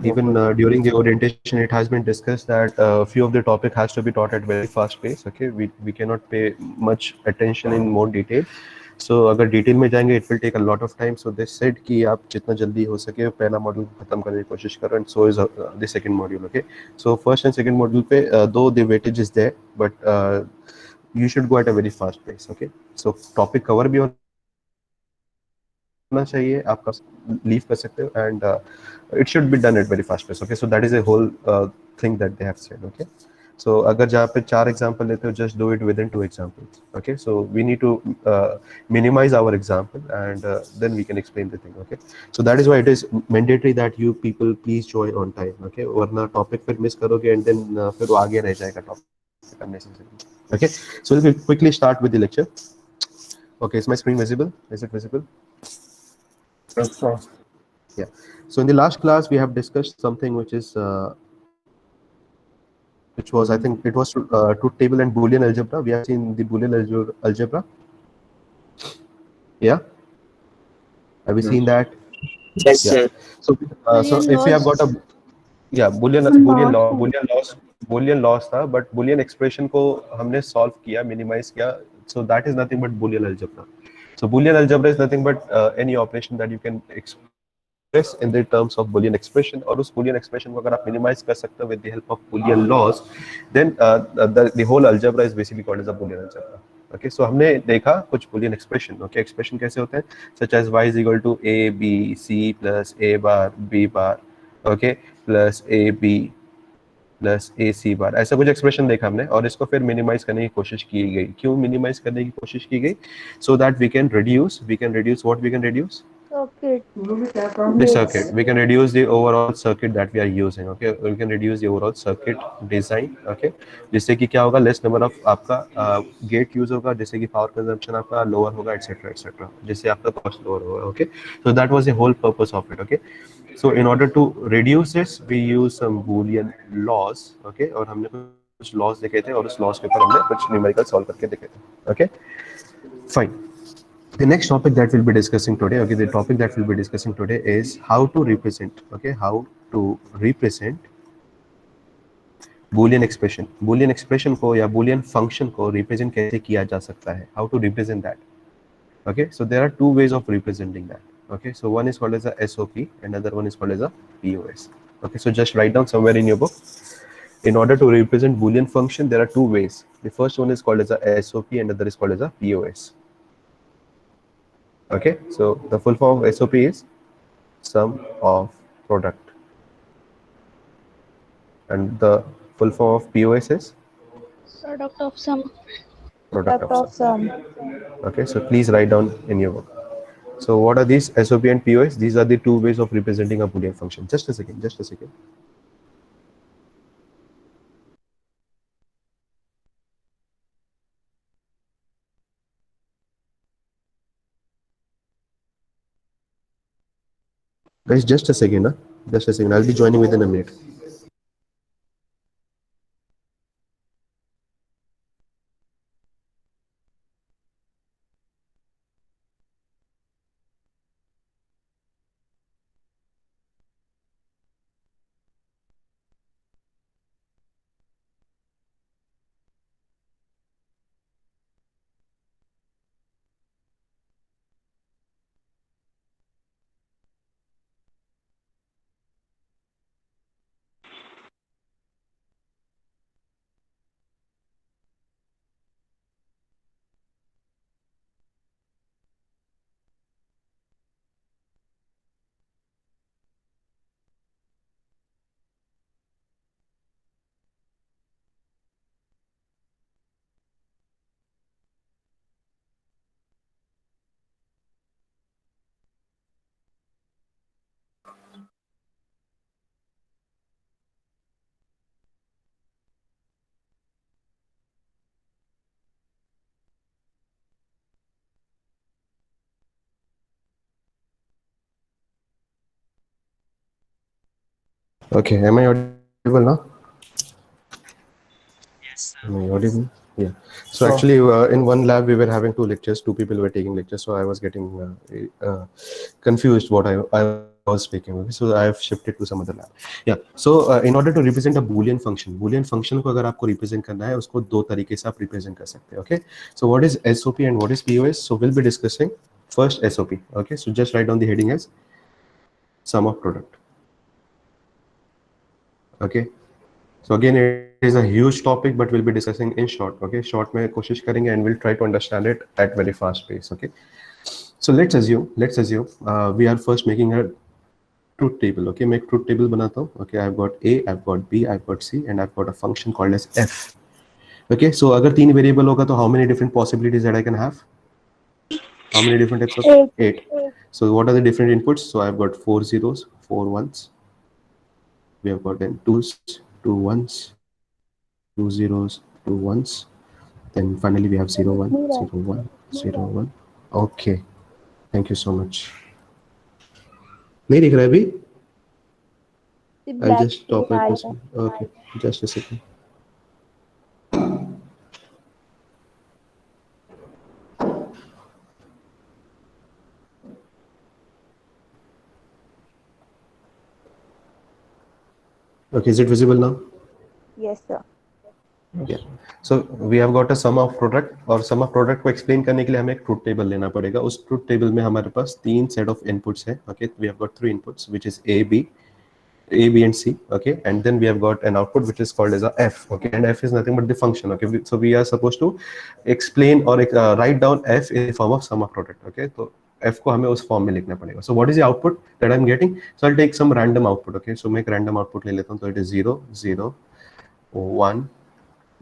Even during the orientation, it has been discussed that few of the topic has to be taught at very fast pace. Okay, we cannot pay much attention in more detail. So अगर detail में जाएंगे it will take a lot of time. So they said कि आप जितना जल्दी हो सके पहला मॉड्यूल खत्म करने की कोशिश करो, and so is the second module. Okay, so first and second module पे though the weightage is there, but you should go at a very fast pace. Okay, so topic cover भी होना चाहिए, आपका लीव कर सकते हो, and it should be done at very fast pace. Okay, so that is a whole thing that they have said. Okay, so अगर जहाँ पे 4 एग्जाम्पल लेते हो just do it within 2 examples. Okay, so we need to minimize our example, and then we can explain the thing. Okay, so that is why it is mandatory that you people please join on time. Okay, वरना topic फिर miss करोगे and then फिर वो आगे रह जाएगा topic unnecessarily. Okay, so we'll quickly start with the lecture. Okay, is my screen visible? Is it visible? Yes, sir. Yeah. So in the last class, we have discussed something which was, I think it was truth table and Boolean algebra. We have seen the Boolean algebra. Yeah. Have we seen that? Yes, Yeah. sir. So, so Boolean if we have got a laws. Boolean laws था, but Boolean expression को हमने solve किया, minimize किया. So that is nothing but Boolean algebra. So Boolean algebra is nothing but any operation that you can express in the terms of Boolean expression. और उस Boolean expression को अगर आप minimize कर सकते हो with the help of Boolean laws, then the whole algebra is basically called as a Boolean algebra. Okay, so हमने देखा कुछ Boolean expression. Okay, expression कैसे होते हैं? Such as y is equal to a b c plus a bar b bar. Okay, plus a b plus A C bar, ऐसा कुछ expression देखा हमने, और इसको फिर मिनिमाइज करने की कोशिश की गई. क्यों मिनिमाइज करने की कोशिश की गई? So that we can reduce what we can reduce Circuit. the circuit. We can reduce the overall circuit that we are using. Okay, we can reduce the overall circuit design. Okay, जिससे कि क्या होगा, less number of आपका gate use होगा, जिससे कि power consumption आपका lower होगा, एटसेट्रा एटसेट्रा, जिससे आपका कॉस्ट लोअर होगा. Okay, so that was the whole purpose of it. Okay, so in order to reduce this we use some boolean laws. Okay, और हमने कुछ laws देखे थे और उस laws के ऊपर हमने कुछ numerical solve करके देखे थे. Okay, fine. The next topic that we'll be discussing today, okay, the topic that we'll be discussing today is how to represent, okay, how to represent boolean expression. Boolean expression को या boolean function को represent कैसे किया जा सकता है, how to represent that. Okay, so there are two ways of representing that. Okay, so one is called as a SOP, another one is called as a POS. Okay, so just write down somewhere in your book. In order to represent boolean function, there are two ways. The first one is called as a SOP and another is called as a POS. Okay, so the full form of SOP is sum of product, and the full form of POS is Product of sum. product of sum. Okay, so please write down in your book. So what are these SOP and POS? These are the two ways of representing a boolean function. Just a second, just a second. Guys, just a second, huh? Just a second. I'll be joining within a minute. Okay, am I audible now? Yes, Am I audible? Yeah. So sir. actually, in one lab we were having two lectures. Two people were taking lectures, so I was getting confused what I was was speaking. Okay, so I have shifted to some other lab. Yeah. So in order to represent a Boolean function को अगर आपको represent करना है, उसको दो तरीके से आप represent कर सकते हैं. Okay. So what is SOP and what is POS? So we'll be discussing first SOP. Okay. So just write down the heading as sum of product. Okay. So again, it is a huge topic, but we'll be discussing in short. Okay. Short में कोशिश करेंगे and we'll try to understand it at very fast pace. Okay. So let's assume we are first making a truth table. Okay, मैं एक truth table बनाता हूँ. Okay, I've got A, I've got B, I've got C, and I've got a function called as F. Okay, so अगर तीन variable होगा तो how many different possibilities that I can have? How many different types of? 8. So what are the different inputs? So I've got 4 zeros, 4 ones. We have got then 2s, 2 ones, 2 zeros, 2 ones. Then finally we have 0 1, 0 1, 0 1. Okay, thank you so much. नहीं दिख रहा है अभी? I'll just stop my question. Okay, just a second. Okay, is it visible now? Yes, sir. Yeah. So we have got a sum of product और sum of product को explain करने के लिए हमें एक truth table लेना पड़ेगा. उस truth table में हमारे पास तीन set of inputs है. Okay, we have got 3 inputs which is A, B and C. Okay, and then we have got an output which is called as a F. Okay, and F is nothing but the function. Okay, so we are supposed to explain or write down F in the form of sum of product. Okay, so F को हमें उस form में लिखना पड़ेगा. So what is the output that I'm getting? So I'll take some random output. Okay, so मैं एक random output ले लेता हूँ. So it is 0 0 1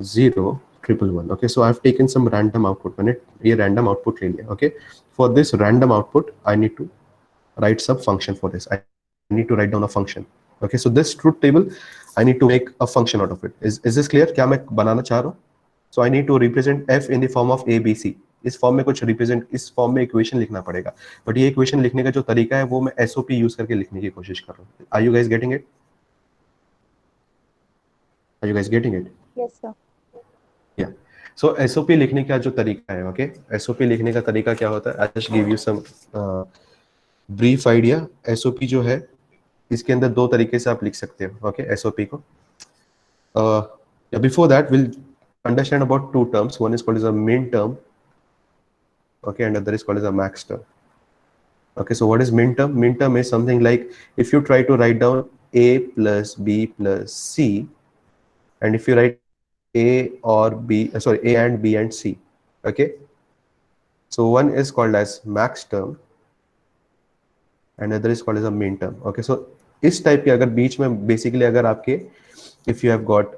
0 1 1. Okay, so I've taken some random output. मैंने ये random output ले लिया. Okay, for this random output I need to write some function for this. I need to write down a function. Okay, so this truth table I need to make a function out of it. Is this clear? क्या मैं बनाना चाह रहा हूँ? So I need to represent F in the form of A B C. इस form में कुछ represent, इस form में इक्वेशन लिखना पड़ेगा. बट ये इक्वेशन लिखने का जो तरीका है वो मैं SOP यूज करके लिखने की कोशिश कर रहा हूँ. Are you guys getting it? Are you guys getting it? Yes, sir. Yeah. So SOP लिखने का जो तरीका है, okay? SOP लिखने का तरीका क्या होता है? I just give you some brief idea. SOP जो है इसके अंदर दो तरीके से आप लिख सकते हो. Okay, SOP को. Before that, we'll understand about two terms. One is called as a min term. Okay, and other is called as a max term. Okay, so what is min term? Min term is something like if you try to write down A plus B plus C, and if you write A or B, A and B and C. Okay, so one is called as max term, and other is called as a min term. Okay, so इस type के अगर बीच में basically अगर आपके if you have got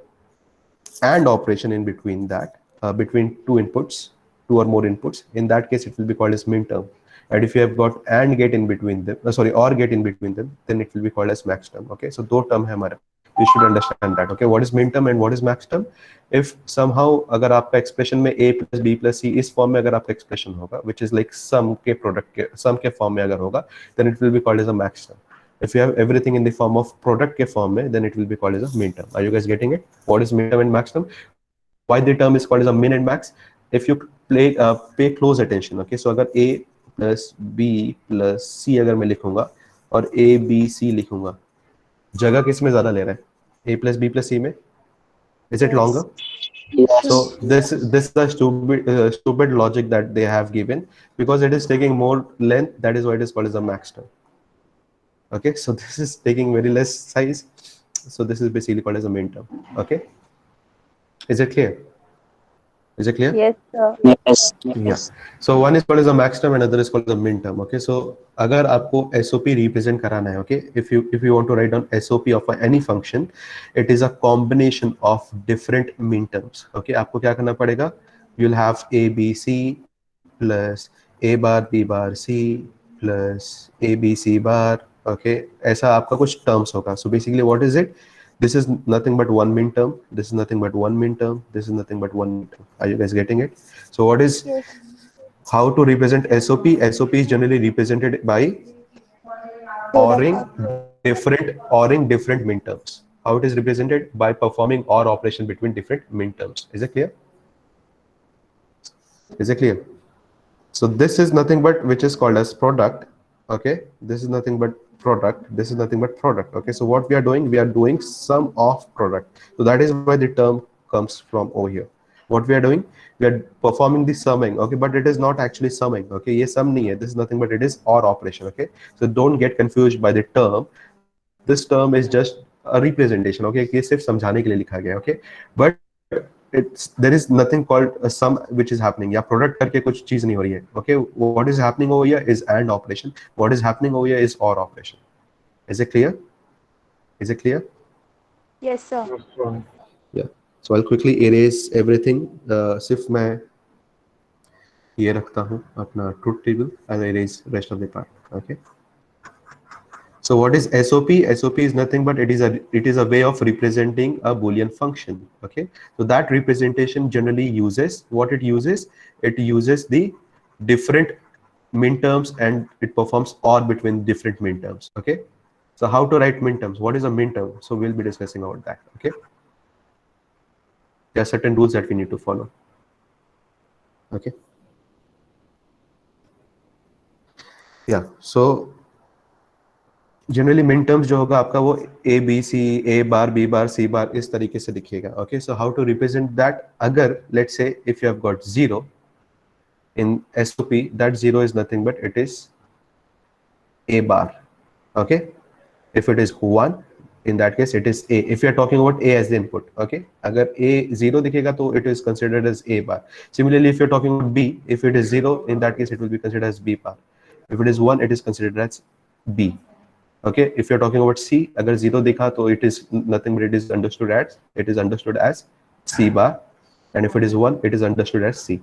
and operation in between that, between two inputs, two or more inputs, in that case it will be called as min term. And if you have got and get in between them, or get in between them, then it will be called as max term. Okay, so दो term है हमारे. You should understand that. Okay, what is min term and what is max term? If somehow अगर आपका expression में A plus B plus C इस form में अगर आपका expression होगा, which is like sum के product के sum के form में अगर होगा, then it will be called as a max term. If you have everything in the form of product के form में, then it will be called as a min term. Are you guys getting it? What is min term and max term? Why the term is called as a min and max? If you pay close attention, okay, so अगर A plus B plus C अगर मैं लिखूंगा और A B C लिखूंगा, जगह किस में ज़्यादा ले रहा है? A plus B plus C में? Is it longer? Yes, So this is the stupid logic that they have given, because it is taking more length. That is why it is called as a max term. Okay, so this is taking very less size, so this is basically called as a min term. Okay, is it clear? Is it clear? yes, sir. Yes. Yeah. So one is called as a max term and other is called as a min term. Okay, so अगर आपको SOP represent कराना है, okay, if you want to write down SOP of any function, it is a combination of different min terms. Okay, आपको क्या करना पड़ेगा? You'll have A B C plus A bar B bar C plus A B C bar. Okay, ऐसा आपका कुछ terms होगा. So basically, what is it? This is nothing but one min term. This is nothing but one min term. This is nothing but one min term. Are you guys getting it? So what is Yes. how to represent SOP? SOP is generally represented by ORing different min terms. How it is represented? By performing OR operation between different min terms. Is it clear? Is it clear? So this is nothing but which is called as product. Okay, this is nothing but product, this is nothing but product. Okay, so what we are doing, we are doing sum of product, so that is why the term comes from over here. What we are doing, we are performing the summing. Okay, but it is not actually summing. Okay, ये sum नहीं है, this is nothing but it is OR operation. Okay, so don't get confused by the term. This term is just a representation. Okay, ये सिर्फ समझाने के लिए लिखा गया. Okay, but it's there is nothing called a sum which is happening, या product करके कुछ चीज नहीं हो रही है. Okay, what is happening over here is AND operation, what is happening over here is OR operation. Is it clear? Is it clear? Yes, sir. Yes, sir. Yeah, so I'll quickly erase everything. सिर्फ मैं ये रखता हूँ अपना truth table. I'll erase rest of the part. Okay, so what is SOP? SOP is nothing but it is a way of representing a Boolean function. Okay, so that representation generally uses what it uses. It uses the different minterms and it performs OR between different minterms. Okay, so how to write minterms? What is a minterm? So we'll be discussing about that. Okay, there are certain rules that we need to follow. Okay, yeah, so generally मिन terms जो होगा आपका वो A B C, A bar B bar सी बार इस तरीके से दिखेगा. Okay, so how to represent that? अगर let's say if you have got 0 in SOP, that 0 is nothing but it is a bar. Okay, if it is 1, in that case it is a. If you are talking about a as the input, okay, अगर a 0 दिखेगा तो it is considered as a bar. Similarly, if you are talking about b, if it is 0, in that case it will be considered as b bar. If it is 1, it is considered as b. Okay, if you're talking about C, अगर 0 दिखा तो it is nothing but it is understood as C bar, and if it is 1, it is understood as C.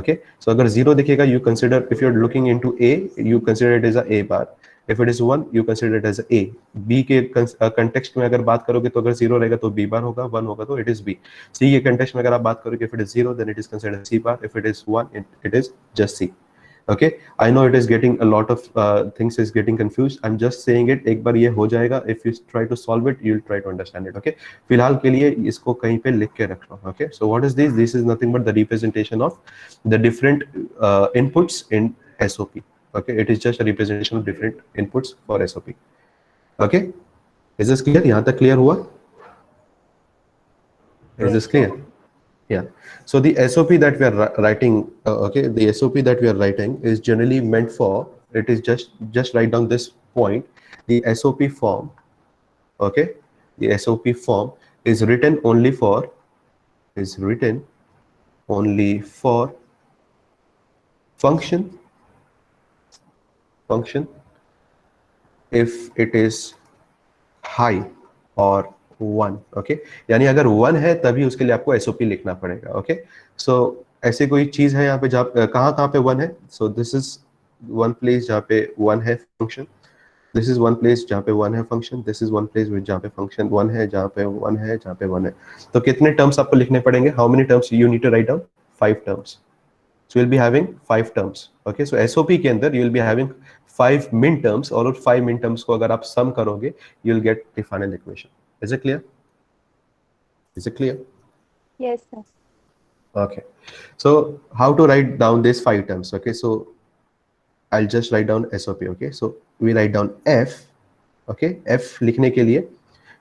Okay, so अगर 0 दिखेगा, you consider, if you're looking into A, you consider it as a A bar. If it is 1, you consider it as a. B के context में अगर बात करोगे तो अगर 0 रहेगा तो B bar होगा, 1 होगा तो it is B. C के context में अगर आप बात करोगे, if it is 0, then it is considered C bar. If it is 1, it is just C. Okay, I know it is getting a lot of things is getting confused. I'm just saying it. एक बार ये हो जाएगा. If you try to solve it, you'll try to understand it. Okay, फिलहाल के लिए इसको कहीं पे लिख के रख लो. Okay, so what is this? This is nothing but the representation of the different inputs in SOP. Okay, it is just a representation of different inputs for SOP. Okay, is this clear? यहाँ तक clear हुआ? Is this clear? Yeah, so the SOP that we are writing, okay, the SOP that we are writing is generally meant for, it is just write down this point. The SOP form, okay, the SOP form is written only for function if it is high or 1. Okay, यानी अगर 1 है तभी उसके लिए आपको SOP लिखना पड़ेगा. Okay, सो ऐसी कोई चीज है यहाँ पे जहाँ कहाँ पे 1 है? So this is one place जहाँ पे 1 है function, this is one place जहाँ पे 1 है function, this is one place जहाँ पे फंक्शन 1 है, जहाँ पे 1 है, जहाँ पे 1 है. तो कितने टर्म्स आपको लिखने पड़ेंगे? How many terms you need to write down? 5 terms. So you'll be having 5 terms. Okay, so SOP के अंदर you'll be having 5 min terms, और 5 min terms को अगर आप sum करोगे, you'll get the final equation. Is it clear? Is it clear? Yes, sir. Okay, so how to write down these 5 terms? Okay, so I'll just write down SOP. Okay, so we write down F. Okay, F लिखने के लिए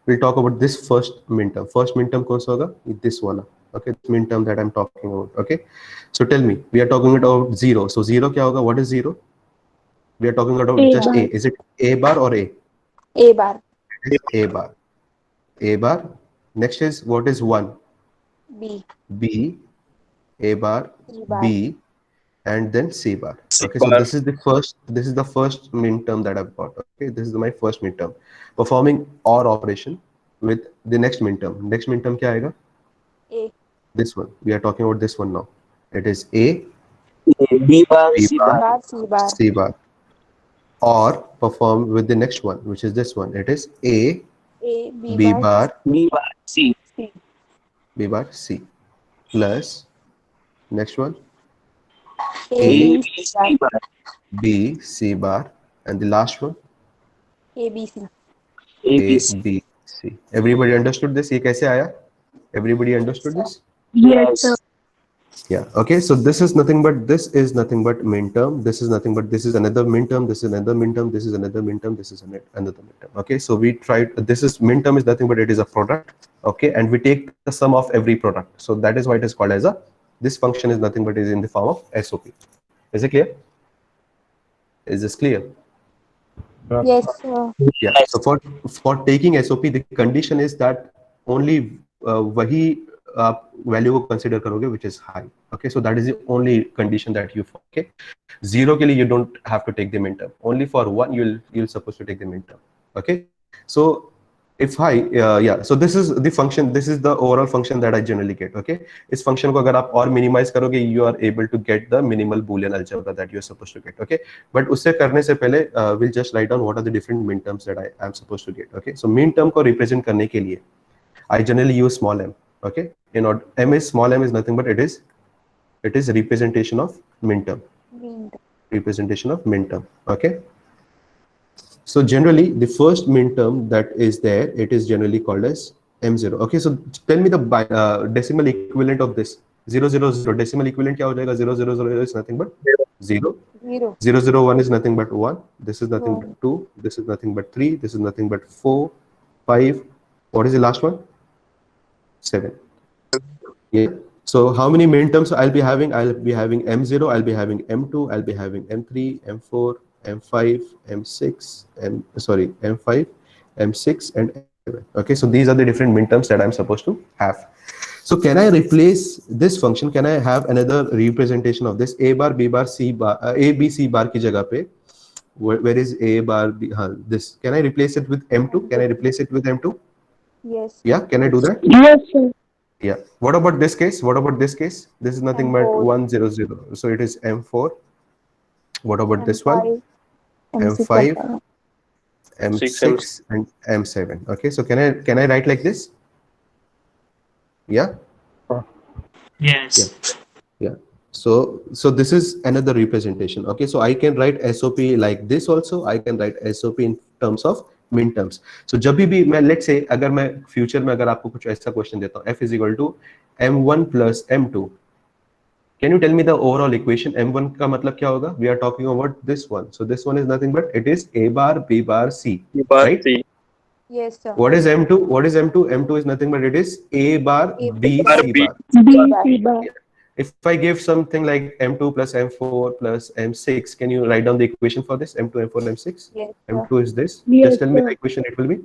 we'll talk about this first min term. First min term कौन सा होगा? This one. Okay, this min term that I'm talking about. Okay, so tell me, we are talking about 0. So 0 क्या होगा? What is 0? We are talking about A just bar. A. Is it A bar or A? A bar. It is A bar. A bar. Next is, what is 1? B. B. A bar. C bar. B. And then C bar. C Okay, so bar. this is the first min term that I've got. Okay, this is my first min term. Performing OR operation with the next min term. Next min term क्या आएगा? A. This one. We are talking about this one now. It is A, B bar, B C bar, bar. C bar. C bar. Or perform with the next one, which is this one. It is A, A. B, B bar. bar, B bar, C. C. B bar, C. Plus, next one, A. A, B, B, C bar. C bar. B, C bar. And the last one, A, B, C. A, A, B, C. B, C. Everybody understood this? ये कैसे आया? Everybody understood this? Yes, sir. Yeah. Okay. So this is nothing but minterm. This is nothing but this is another minterm. This is another minterm. This is another minterm. This is another minterm. Okay. So we tried. This is minterm is nothing but it is a product. Okay. And we take the sum of every product. So that is why it is called as a. This function is nothing but is in the form of SOP. Is it clear? Is this clear? Yes, Yeah. So for taking SOP, the condition is that only वही आप value को consider करोगे which is high. Okay. So that is the only condition that you follow. Okay. 0 के लिए you don't have to take the minterm. Only for 1 you'll supposed to take the minterm. Okay. So if high, yeah. So this is the function. This is the overall function that I generally get. Okay. इस function को अगर आप और minimize करोगे, you are able to get the minimal Boolean algebra that you are supposed to get. Okay. But उससे करने से पहले we'll just write down what are the different minterms that I am supposed to get. Okay. So minterm को represent करने के लिए I generally use small m. Okay. You know, small m is nothing but it is representation of minterm. wind. Representation of minterm. Okay. So generally the first minterm that is there, it is generally called as m0. Okay. So tell me the decimal equivalent of this 000. Decimal equivalent क्या हो जाएगा? 000 is nothing but 0. 0. 001 is nothing but 1. This is nothing One. but 2. This is nothing but 3. This is nothing but 4, 5. What is the last one? 7. Yeah. So how many minterms I'll be having? I'll be having m0, I'll be having m2, I'll be having m3, m4, m5, m6, m5, m6, and m7. Okay, so these are the different minterms that I'm supposed to have. So can I replace this function? Can I have another representation of this a bar, b bar, c bar, a, b, c bar की जगह पे? Where is a bar, b? This. Can I replace it with m2? Can I replace it with m2? Yes. Yeah, can I do that? Yes, sir. Yeah. What about this case? What about this case? This is nothing but M4. 1 0 0. So it is m4. What about this one? M5, M5, Six, m6, and m7. Okay. So can I write like this? Yeah. Yes. Yeah. So this is another representation. Okay. So I can write SOP like this also. I can write SOP in terms of minterms. So जब भी मैं let's say अगर मैं future में अगर आपको कुछ ऐसा question देता हूँ, f is equal to m1 plus m2. Can you tell me the overall equation? m1 का मतलब क्या होगा? We are talking about this one. So this one is nothing but it is a bar, b bar, c. Right? Yes, sir. What is m2? What is m2? M2 is nothing but it is a bar, A b, bar, c B. bar. B, bar. C bar. If I give something like m2 plus m4 plus m6, can you write down the equation for this? m2, m4, m6? Yes, sir. m2 is this. Yes, Just tell me sir. the equation. It will be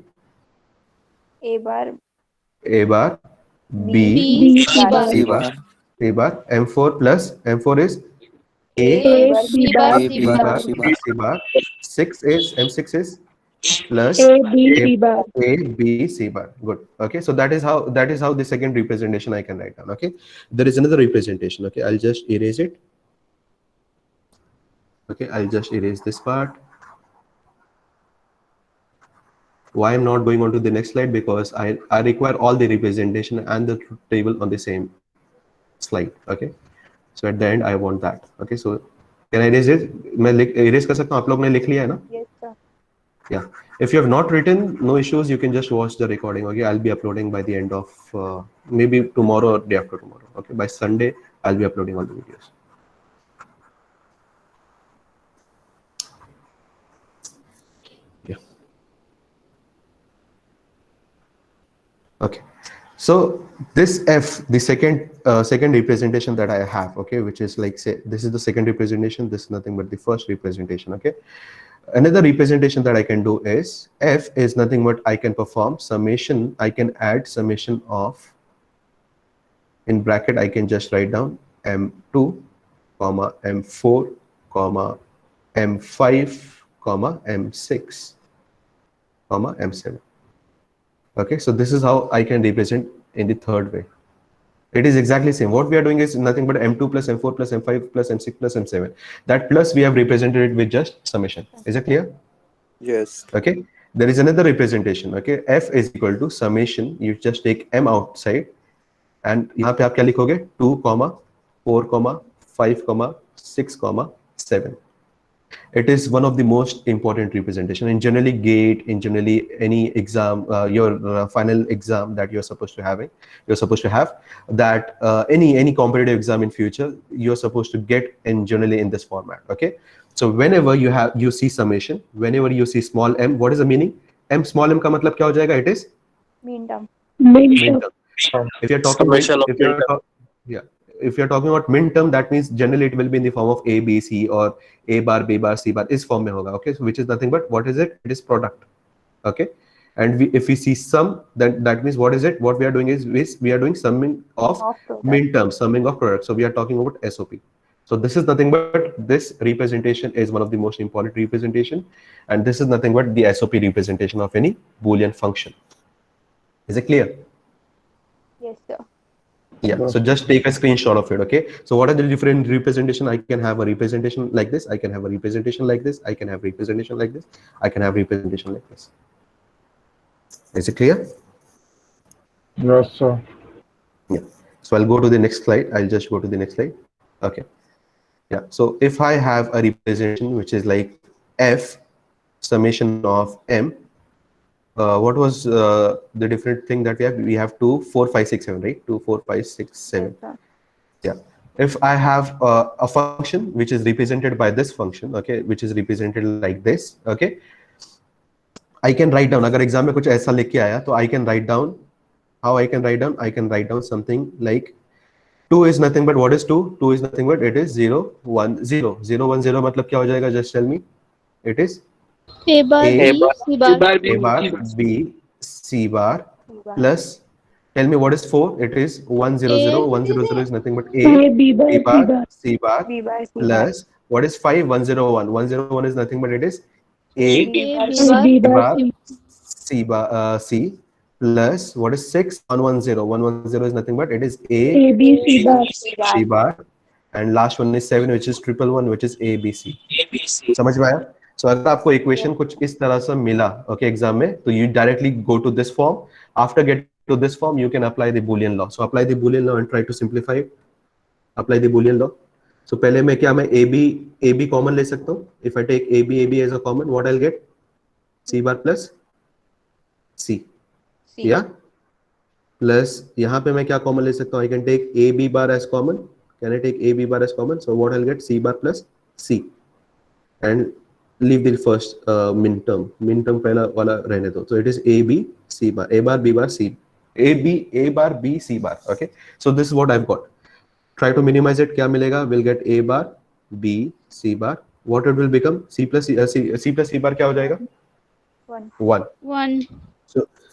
A bar, a bar, b, B, C bar. c bar, c bar. M4 plus m4 is A A, bar, C bar, b C bar, bar. c bar. 6 is m6 is plus A, B, C bar. A, B, C bar. Good. Okay. So that is how the second representation I can write down. Okay. There is another representation. Okay. I'll just erase it. Okay. I'll just erase this part. Why I'm not going on to the next slide? Because I require all the representation and the truth table on the same slide. Okay. So at the end I want that. Okay. So can I erase it? मैं erase कर सकता हूँ. आप लोग ने लिख लिया है ना? yes, sir. Yeah. If you have not written, no issues. You can just watch the recording. Okay. I'll be uploading by the end of maybe tomorrow or day after tomorrow. Okay. By Sunday, I'll be uploading all the videos. Yeah. Okay. So this F, the second representation that I have, okay, which is like, say, this is the second representation. This is nothing but the first representation. Okay. Another representation that I can do is F is nothing but I can perform summation. I can add summation of, in bracket, I can just write down M2, comma, M4, comma, M5, comma, M6, comma, M7. Okay, so this is how I can represent in the third way. It is exactly same. What we are doing is nothing but M2 plus M4 plus M5 plus M6 plus M7. That plus we have represented it with just summation. Is it clear? Yes. Okay. There is another representation. Okay. F is equal to summation. You just take M outside. And यहाँ पे आप क्या लिखोगे? 2, 4, 5, 6, 7. It is one of the most important representation in generally GATE, in generally any exam, your final exam that you're supposed to have that any competitive exam in future, you're supposed to get in generally in this format. Okay, so whenever you see summation, whenever you see small m, what is the meaning? M, small m का मतलब क्या हो जाएगा? It is Mean term. Min min term. term. If you're talking Summation of min term. yeah, if you're talking about min term, that means generally it will be in the form of A, B, C, or A bar, B bar, C bar. इस form में होगा. Okay, so which is nothing but what is it? It is product. Okay, and if we see sum, then that means what is it? What we are doing is we are doing summing of Product. min term, summing of product. So we are talking about SOP. So this is nothing but this representation is one of the most important representation, and this is nothing but the SOP representation of any Boolean function. Is it clear? Yes, sir. Yeah, so just take a screenshot of it. Okay, so what are the different representation? I can have a representation like this, I can have a representation like this, I can have representation like this, I can have representation like this. Is it clear? Yes, sir. Yeah, so I'll go to the next slide. I'll just go to the next slide. Okay, yeah, so if I have a representation which is like f summation of m, what was the different thing that we have? We have 2, 4, 5, 6, 7, right? 2, 4, 5, 6, 7. Yes, sir. Yeah. If I have a function which is represented by this function, okay, which is represented like this, okay, I can write down. अगर exam में कुछ ऐसा लिख के आया, तो I can write down. How I can write down? I can write down something like 2 is nothing but what is 2? 2 is nothing but it is 0, 1, 0. 0, 1, 0 मतलब क्या हो जाएगा? Just tell me. It is A bar A B C bar. A bar B C bar plus. Tell me what is 4? It is 1, 0, 0. 1, 0, 0 is nothing but A B bar A C bar bar. C bar B bar, C bar. plus what is 5? 1, 0, 1. 1, 0, 1 is nothing but it is A A B bar, B C bar B C bar C. C bar C plus what is 6? 1, 1, 0. 1, 1, 0 is nothing but it is A A B C bar. C bar, and last one is 7, which is 1, 1, 1, which is A B C. समझ में आया? So अगर आपको equation कुछ इस तरह से मिला, okay, एग्जाम में, तो you directly go to this form. After getting to this form, you can apply the Boolean law. So apply the Boolean law and try to simplify it. Apply the Boolean law. So पहले मैं क्या, मैं AB common ले सकता हूँ. If I take AB as a common, what I'll get? C bar plus C. C. Yeah. Plus यहाँ पे मैं क्या common ले सकता हूँ? I can take AB bar as common. Can I take AB bar as common? So what I'll get? C bar plus C. And leave the first min term पहला वाला रहने दो. So it is A B C bar, A bar B bar C, A bar B C bar. Okay, so this is what I've got. Try to minimize it. क्या मिलेगा? We'll get A bar B C bar. What it will become? C plus C bar क्या हो जाएगा? 1. 1. 1.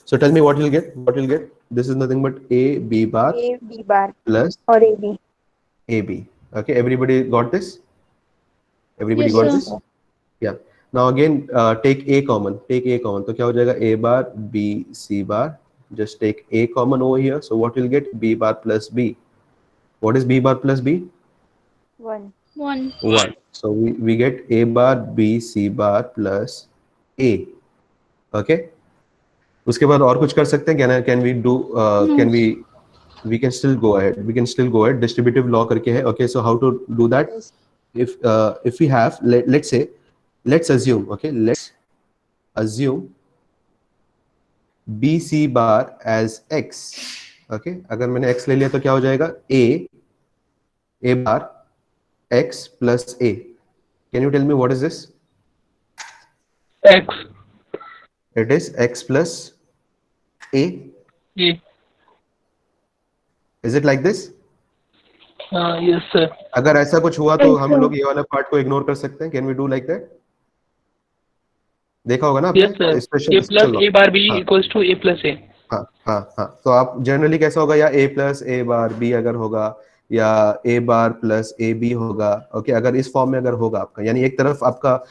So tell me what you'll get. What you'll get? This is nothing but A B bar A, B bar plus or A, B. A B. Okay, everybody got this? Everybody Yes, got sir. this? Yeah. Now again, take A common. Take A common. तो क्या हो जाएगा? A bar B C bar. Just take A common over here. So what will get? B bar plus B. What is B bar plus B? 1. 1. 1. So we get A bar B C bar plus A. Okay. उसके बाद और कुछ कर सकते हैं? Can we do? Can we can still go ahead. We can still go ahead. Distributive law करके है. Okay. So how to do that? If we have, let's assume, okay, let's assume BC bar as X. Okay, अगर मैंने X ले लिया तो क्या हो जाएगा? A bar X plus A. Can you tell me what is this? X. It is X plus A. A. Is it like this? Yes, sir. अगर ऐसा कुछ हुआ तो Yes, हम sir. लोग ये वाला पार्ट को इग्नोर कर सकते हैं. Can we do like that? देखा होगा ना Yes, sir. आपने? A Special plus A bar B हाँ. equals to A plus A. हाँ हाँ हाँ. तो आप जनरली कैसा होगा? या A plus A bar B अगर होगा, या A bar plus A B होगा. ओके, अगर इस फॉर्म में अगर होगा आपका, यानी एक तरफ आपका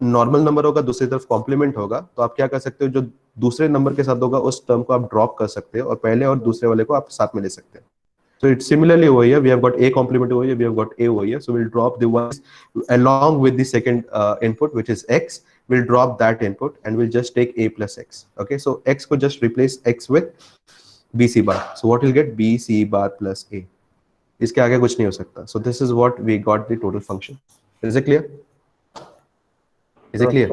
नॉर्मल नंबर होगा, दूसरी तरफ कॉम्प्लीमेंट होगा, तो आप क्या कर सकते हो? जो दूसरे नंबर के साथ होगा उस टर्म को आप ड्रॉप कर सकते हो और पहले और दूसरे वाले को आप साथ में ले सकते हैं. So it's similarly over here. We have got A complement over here. We have got A over here. So we'll drop the ones along with the second input, which is X. We'll drop that input and we'll just take A plus X. Okay. So X could just replace X with BC bar. So what we'll get? BC bar plus A. इसके आगे कुछ नहीं हो सकता. So this is what we got the total function. Is it clear? Is it clear?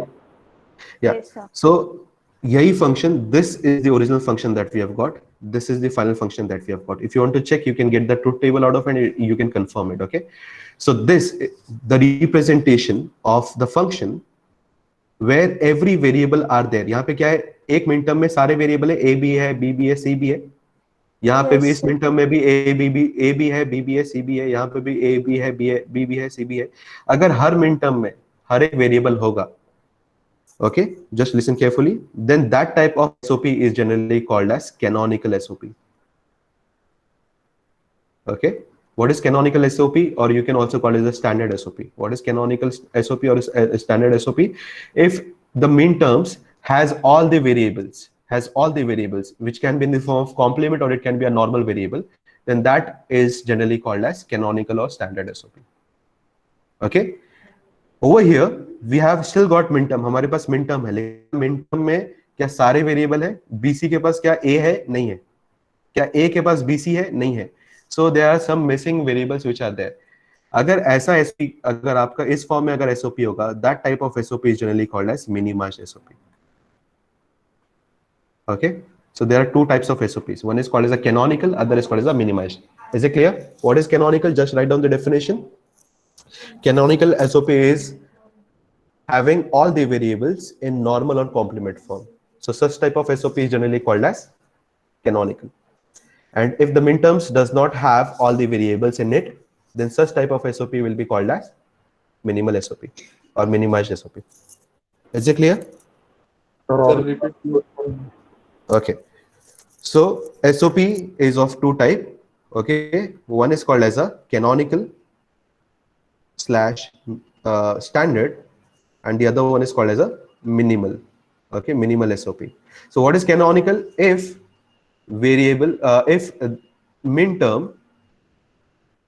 Yeah. Yes, sir. So यही function, this is the original function that we have got. This is the final function that we have got. If you want to check, you can get the truth table out of it and you can confirm it. Okay. So this, the representation of the function where every variable are there. यहाँ पे क्या है, एक minute term में सारे variable है, a भी है, b भी है, c भी है. यहाँ पे भी Yes, इस मिनट टर्म में भी a भी है, b भी है, c भी है. यहाँ पे भी a भी है, b भी है, c भी है. अगर हर मिनट टर्म में हर एक वेरिएबल होगा, okay, just listen carefully, then that type of SOP is generally called as canonical SOP. Okay, what is canonical SOP, or you can also call it the standard SOP. What is canonical SOP or standard SOP? If the min terms has all the variables, which can be in the form of complement or it can be a normal variable, then that is generally called as canonical or standard SOP. Okay. Over here we have still got min term. हमारे पास min term है, लेकिन min term में क्या सारे variable है? BC के पास क्या A है? नहीं है. क्या A के पास BC है? नहीं है. So there are some missing variables which are there. अगर ऐसा SOP, अगर आपका इस फॉर्म में अगर SOP होगा, that type of SOP is generally called as minimized SOP. Okay. So there are two types of SOPs. One is called as a canonical, other is called as a minimized. Is it clear? What is canonical? Just write down the definition. Canonical SOP is having all the variables in normal or complement form. So such type of SOP is generally called as canonical. And if the min terms does not have all the variables in it, then such type of SOP will be called as minimal SOP or minimized SOP. Is it clear? Okay. So SOP is of two types. Okay. One is called as a canonical / standard, and the other one is called as a minimal. Okay, minimal SOP. So what is canonical? If variable, if min term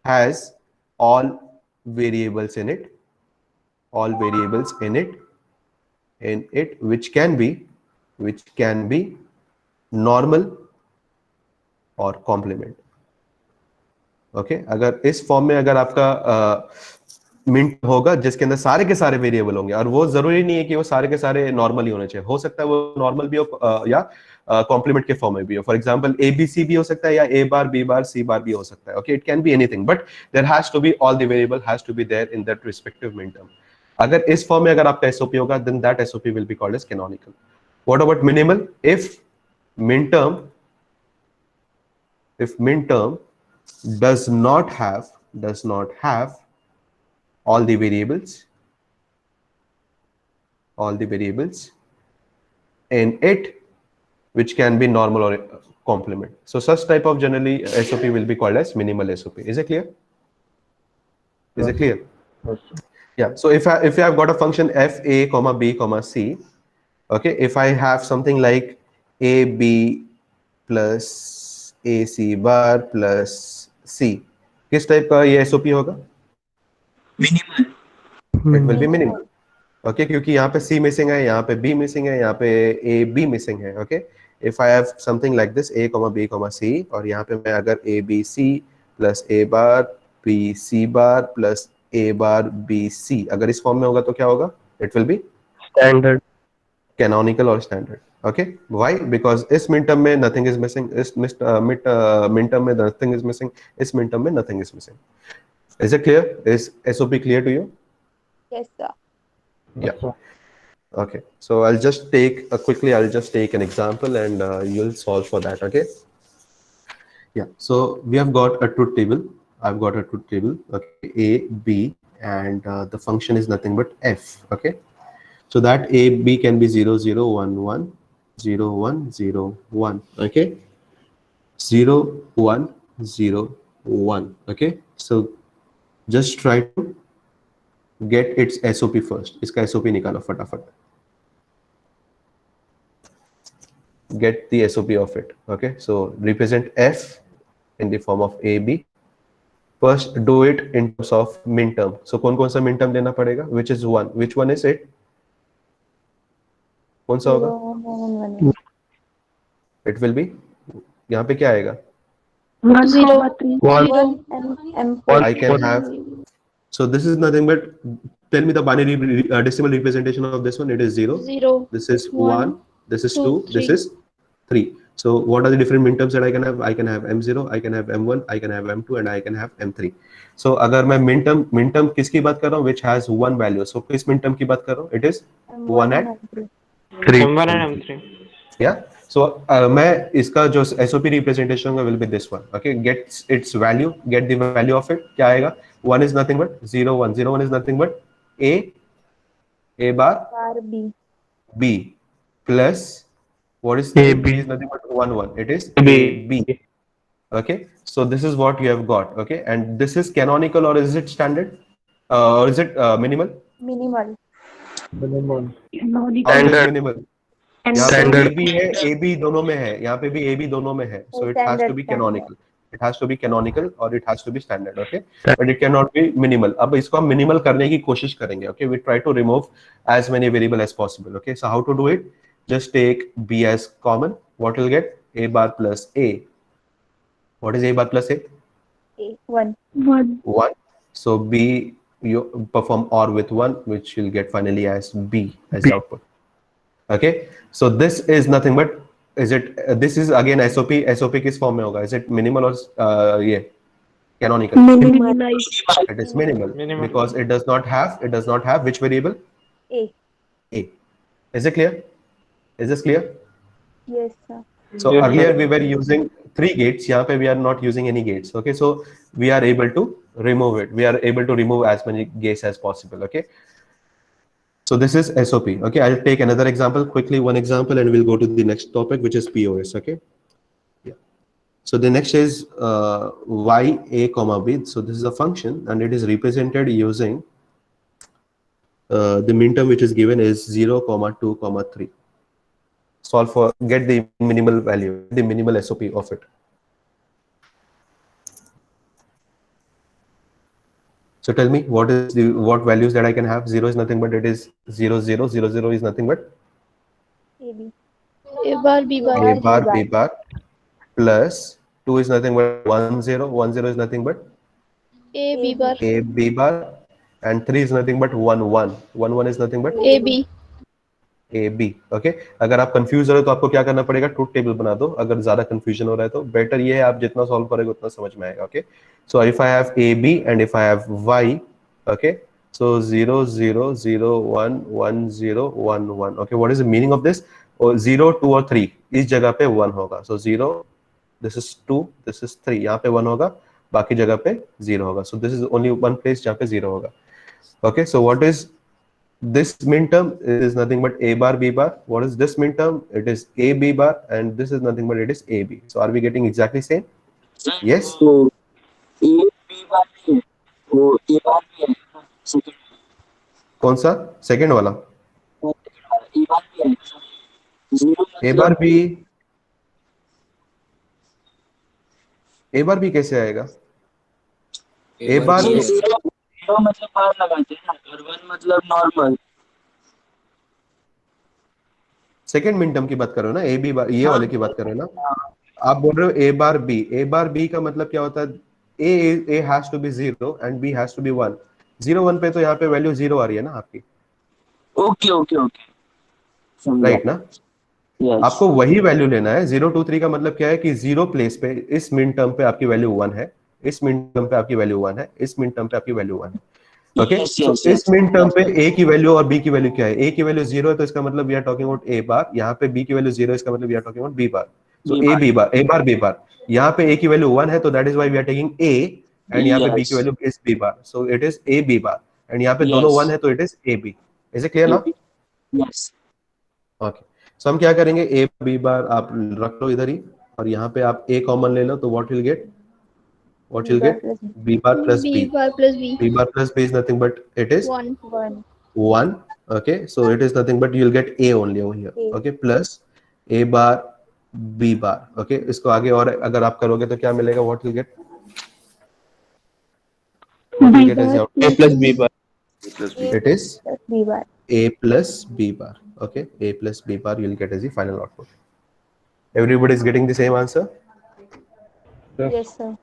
has all variables in it, which can be normal or complement. Okay, अगर इस form में अगर आपका mint होगा जिसके अंदर सारे के सारे वेरिएबल होंगे, और वो जरूरी नहीं है कि वो सारे के सारे नॉर्मल ही होने चाहिए, हो सकता है वो नॉर्मल भी हो या कॉम्प्लीमेंट के फॉर्म में भी हो. फॉर एग्जांपल ABC भी हो सकता है, या A bar B bar C बार भी हो सकता है. Okay, it can be anything, but there has to be all the variable has to be there in that respective min term. अगर इस फॉर्म में अगर आपका SOP होगा, then that SOP will be called as canonical. What about minimal? If min term does not have all the variables in it, which can be normal or complement. So such type of generally SOP will be called as minimal SOP. Is it clear? Is it clear? Yeah. So if I have got a function f a comma b comma c, okay, if I have something like a b plus a c bar plus c, किस type का ये SOP होगा? Minimal. It will be minimal. Okay, क्योंकि यहाँ पे C missing है, यहाँ पे B missing है, यहाँ पे A B missing है. Okay, if I have something like this a comma b comma c, और यहाँ पे मैं अगर a b c plus a bar b c bar plus a bar b c, अगर इस फॉर्म में होगा तो क्या होगा? It will be Standard. canonical or standard. Okay, why? Because इस min term में nothing is missing, इस min term में nothing is missing, इस min term में nothing is missing. Is it clear? Is SOP clear to you? Yes, sir. Yeah. Okay. So I'll just take I'll just take an example and you'll solve for that. Okay. Yeah. So we have got a truth table. I've got a truth table. Okay. A, B, and the function is nothing but f. Okay. So that A, B can be 0, 0, 1, 1, 0, 1, 0, 1. Okay. 0, 1, 0, 1. Okay. So just try to get its SOP first. इसका SOP निकालो फटाफट. Get the SOP of it. Okay, so represent f in the form of AB. First do it in terms of min term. So कौन सा min term लेना पड़ेगा? Which is 1. Which one is it? कौन सा होगा? 1. It will be, यहाँ पे क्या आएगा? 1, 0, 3. 1. M I can have, so this is nothing but Tell me the binary decimal representation of this one. It is 0. 0. This is 1. One, This is 2, 2. This 3. is 3. So what are the different minterms that I can have? I can have M0, I can have M1, I can have M2, and I can have M3. So अगर मैं minterm किसकी बात कर रहा हूँ? Which has one value. So किस minterm की बात कर रहा हूँ? It is M1 1 at and 3. M1 and M3. Yeah. So मैं इसका जो SOP representation होगा will be this one. Okay. Get its value. Get the value of it. क्या आएगा? 1 is nothing but 0 1. 0 1 is nothing but A bar bar B. B plus what is AB. B is nothing but 1 1. It is AB. AB. Okay. So this is what you have got. Okay. And this is canonical or is it standard? Or is it minimal? Minimal. Canonical. Or it is Standard. minimal. यहाँ पे Standard. AB है, AB दोनों में है, यहाँ पे भी AB दोनों में है, so it has to be canonical. It has to be canonical or it has to be standard, okay? But it cannot be minimal. अब इसको हम minimal करने की कोशिश करेंगे, okay? We try to remove as many variable as possible, okay? So how to do it? Just take B as common. What will get? A bar plus A. What is A bar plus A? A 1. 1. 1. So B, you perform OR with 1, which you'll get finally as B as the output. Okay, so this is nothing but is it this is again SOP किस form में होगा? Is it minimal or ये canonical? Minimalized. It is minimal, Minimal. because it does not have which variable? A. A. Is it clear? Is this clear? Yes, sir. So Yes, earlier sir. we were using 3 gates. यहाँ पे we are not using any gates. Okay, so we are able to remove it. We are able to remove as many gates as possible. Okay. So this is SOP. Okay, I'll take another example quickly, one example, and we'll go to the next topic, which is POS. Okay. Yeah. So the next is y a comma b. So this is a function, and it is represented using the minterm which is given is 0, 2, 3. Solve for get the minimal value, the minimal SOP of it. So tell me what values that I can have? 0 is nothing but it is 0 0. 0 0 is nothing but A B. A bar, B bar. A bar B bar plus 2 is nothing but 1 0. 1 0 is nothing but A, B bar. A B bar, and 3 is nothing but 1 1. 1 1 is nothing but A, B. A B. Okay. अगर आप confuse हो रहे हो तो आपको क्या करना पड़ेगा? ट्रूथ टेबल बना दो. अगर ज्यादा कंफ्यूजन हो रहा है तो बेटर ये है आप जितना सॉल्व करोगे उतना समझ में आएगा. Okay. So if I have A B and if I have Y, okay. So 0 0 0 1 1 0 1 1. Okay. What is the meaning of this? Or 0 2 और 3 इस जगह पे 1 होगा. So 0, this is 2, this is 3. यहाँ पे 1 होगा, बाकी जगह पे 0 होगा. So this is only one place जहाँ पे 0 होगा. Okay. So what is this minterm? It is nothing but A bar B bar. What is this minterm? It is A B bar, and this is nothing but it is A B. So are we getting exactly same? Yes. तो A B बार भी है, वो A बार भी है, second कौन सा? Second वाला? A बार भी है, zero A bar B. A bar B कैसे आएगा? A bar जीरो जीरो मतलब बार लगाते हैं ना, और 1 मतलब नॉर्मल. सेकंड मिनटम की बात कर रहे हो ना? A B बार ये वाले की बात कर रहे हो ना? आप बोल रहे हो A bar B. A bar B का मतलब क्या होता है? A has to be 0 and B has to be 1. 0 1 पे तो यहाँ पे वैल्यू 0 आ रही है ना आपकी, ओके ओके ओके, राइट ना? आपको वही वैल्यू लेना है. 0 2 3 का मतलब क्या है कि 0 प्लेस पे इस मिन टर्म पे आपकी वैल्यू 1 है, इस मिन टर्म पे आपकी वैल्यू 1 है, इस मिन टर्म पे आपकी वैल्यू 1 है. ओके. सो इस मिन टर्म पे A की वैल्यू और B की वैल्यू क्या है? A की वैल्यू 0 है तो इसका मतलब we are talking about A bar. यहाँ पे B की वैल्यू 0 है, इसका मतलब we are talking about B bar. So A bar B bar. यहाँ पे A की वैल्यू 1 है तो that is why we are taking A, and यहाँ पे B की value is B bar. So it is A B bar, and यहाँ पे दोनों 1 है तो it is A B. Is it clear ना? यस. ओके. सो हम क्या करेंगे? A B बार आप रख लो इधर ही, और यहाँ पे आप A कॉमन ले लो तो what will get? What you'll get? B bar plus B B. bar plus B. B bar plus B is nothing but it is 1. 1. 1. Okay, so it is nothing but you'll get A only over here. A. Okay, plus A bar B bar. Okay, इसको आगे और अगर आप करोगे तो क्या मिलेगा? What will get? What will get is your A plus B bar. it is Plus B bar. A plus B bar. Okay, A plus B bar you'll get as the final output. Everybody is getting the same answer? Yes, sir.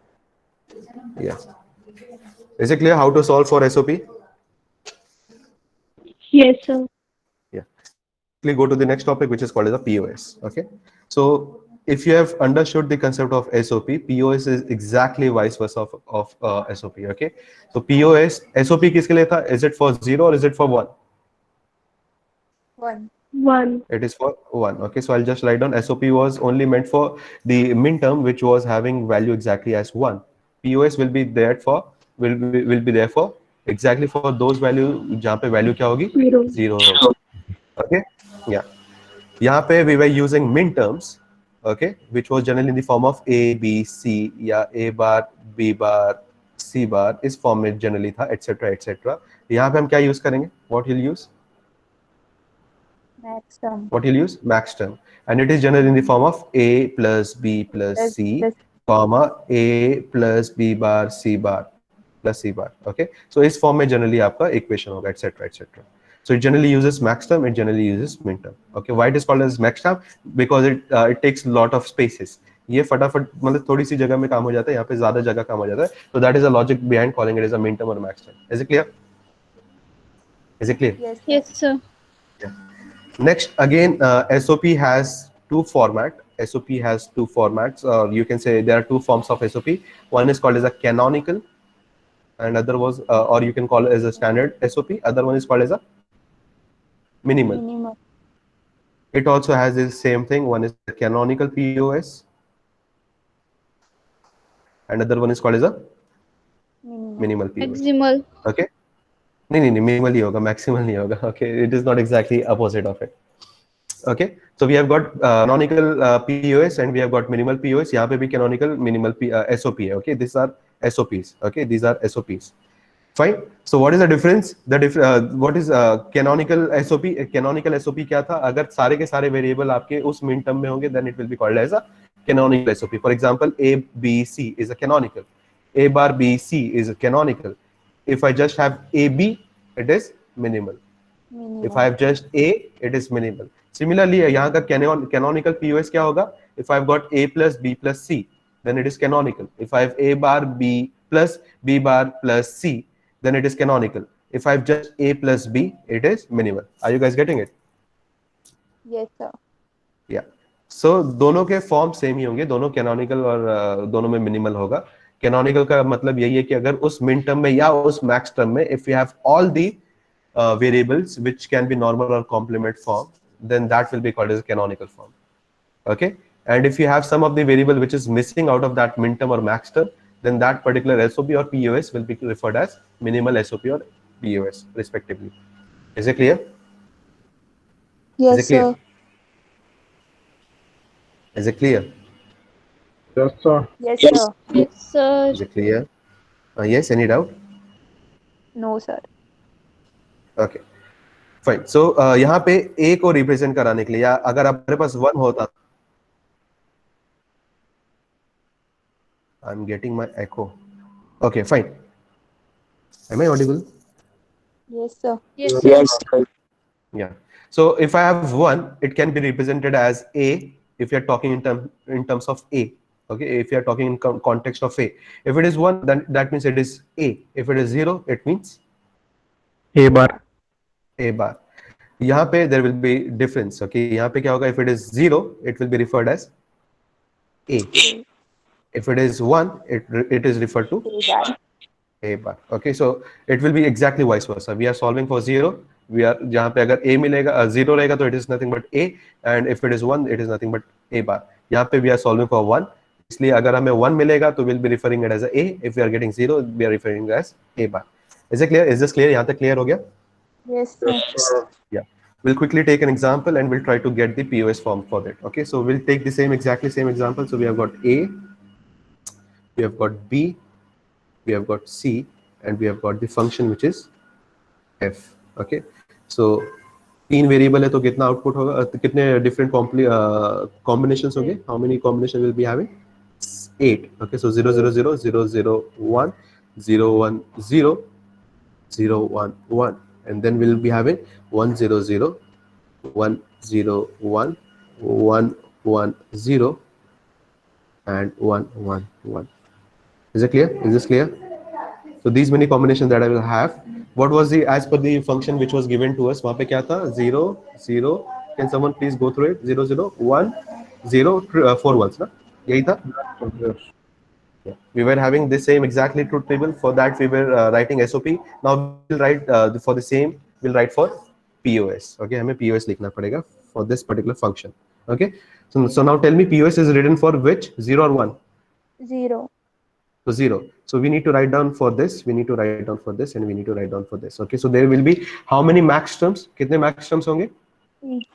Yes. Is it clear how to solve for SOP? Yes, sir. Yeah. So let's quickly go to the next topic, which is called as a POS. Okay. So if you have understood the concept of SOP, POS is exactly vice versa of SOP. Okay. So POS, SOP किसके लिए था? Is it for 0 or is it for 1? 1. 1. It is for 1. Okay. So I'll just write down SOP was only meant for the min term, which was having value exactly as 1. POS will be there for will be there for exactly for those value जहाँ पे value क्या होगी? 0. 0 होगी. Okay. Yeah. यहाँ पे we were using min terms, okay, which was generally in the form of A, B, C या A bar, B bar, C bar. इस form में generally था, etc. etc. यहाँ पे हम क्या use करेंगे? What you'll use? Max term. What you'll use? Max term, and it is generally in the form of A plus B plus Plus- C, plus- comma A plus B bar C bar plus C bar. Okay, so इस form में generally आपका equation होगा, etc. etc. So it generally uses max term, it generally uses min term. Okay, why it is called as max term? Because it takes lot of spaces. ये फटाफट मतलब थोड़ी सी जगह में काम हो जाता है, यहाँ पे ज्यादा जगह काम हो जाता है. So that is the logic behind calling it as a min term or max term. Is it clear? Is it clear? Yes. Yes, sir. Next, again, SOP has two formats. SOP has two formats, or you can say there are two forms of SOP. One is called as a canonical, and other was, or you can call it as a standard SOP. Other one is called as a minimal. Minimum. It also has the same thing. One is the canonical POS, and other one is called as a Minimum. minimal POS. Maximal. Okay. नहीं minimal ही होगा, maximal नहीं होगा. Okay, it is not exactly opposite of it. Okay, so we have got canonical POS and we have got minimal POS. यहाँ पे भी canonical, minimal SOP है. Okay, these are SOPs. Okay, these are SOPs. Fine. So what is the difference? What is canonical SOP? Canonical SOP क्या था? अगर सारे के सारे variable आपके उस min term में होंगे, then it will be called as a canonical SOP. For example, A B C is a canonical. A bar B C is a canonical. If I just have A B, it is minimal. Minimum. If I have just A, it is minimal. Similarly, यहाँ का canonical POS क्या होगा? If I've got A plus B plus C, then it is canonical. If I have A bar B plus B bar plus C, then it is canonical. If I have just A plus B, it is minimal. Are you guys getting it? Yes, sir. Yeah. So दोनों के form same ही होंगे, दोनों canonical और दोनों में minimal होगा. Canonical का मतलब यही है कि अगर उस मिन टर्म में या उस मैक्स टर्म में if you have all the variables which can be normal or complement form, then that will be called as a canonical form. Okay, and if you have some of the variable which is missing out of that min term or max term, then that particular SOP or POS will be referred as minimal SOP or POS respectively. Is it clear? Yes, Is it clear? sir. Is it clear? Yes, sir. Yes, Yes. sir. Yes, sir. Is it clear? Yes, any doubt? No, sir. Okay, fine. So यहाँ पे A को represent कराने के लिए या अगर हमारे पास 1 होता, I'm getting my echo. Okay, fine. Am I audible? Yes, sir. Yes, sir. Yes, sir. Yeah. So if I have 1, it can be represented as A if you're talking in terms of A. Okay, if you're talking in context of A. If it is 1, then that means it is A. If it is 0, it means A bar. A bar. यहाँ पे there will be difference. Okay, यहाँ पे क्या होगा? If it is 0, it will be referred as A. If it is 1, it is referred to A bar. A bar. Okay, so it will be exactly vice versa. We are solving for 0. We are जहाँ पे अगर A मिलेगा 0 रहेगा तो it is nothing but A, and if it is 1, it is nothing but A bar. यहाँ पे we are solving for 1. इसलिए अगर हमें 1 मिलेगा तो we'll be referring it as a A. If we are getting 0, we are referring it as A bar. Is it clear? Is this clear? यहाँ तक clear हो गया? Yes, sir. Yeah. We'll quickly take an example and we'll try to get the POS form for that. Okay, so we'll take the exactly same example. So we have got A, we have got B, we have got C, and we have got the function which is F. Okay, so 3 variable है तो कितना output होगा, कितने different combinations होंगे? How many combination will be having? 8. Okay, so 0 0 0 0 0 1 0 1 0 0 1 1, and then we'll be having 1 0 0 1 0 1 1 1 0 and 1 1 1. Is it clear? Is this clear? So these many combinations that I will have. What was the as per the function which was given to us? वहाँ पे क्या था? 0 0. Can someone please go through it? 0 0 1 0 4 ones ना? यही था? Yes. We were having the same exactly truth table. For that we were writing SOP. Now we'll write for the same. We'll write for POS. Okay, हमें POS लिखना पड़ेगा for this particular function. Okay. So now tell me POS is written for which? 0 or 1? 0. So 0. So we need to write down for this. We need to write down for this, and we need to write down for this. Okay. So there will be how many max terms? कितने max terms होंगे?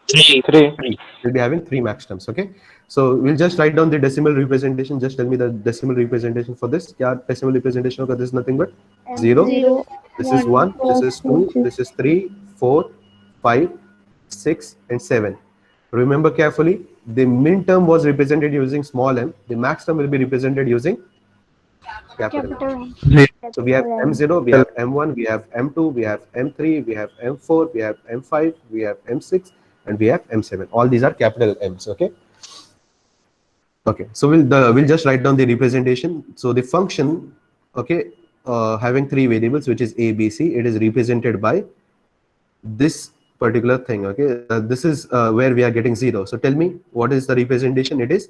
3. We'll be having 3 max terms. Okay. So we'll just write down the decimal representation. Just tell me the decimal representation for this. क्या decimal representation होगा? This is nothing but 0. 0, This is 1. This is 2. This is 3, 4, 5, 6, and 7. Remember carefully. The min term was represented using small m. The max term will be represented using capital M. So we have M0, we have M1, we have M2, we have M3, we have M4, we have M5, we have M6, and we have M7. All these are capital M's. Okay. Okay. So we'll just write down the representation. So the function, okay, having 3 variables, which is A, B, C. It is represented by this particular thing. Okay. This is where we are getting 0. So tell me, what is the representation? It is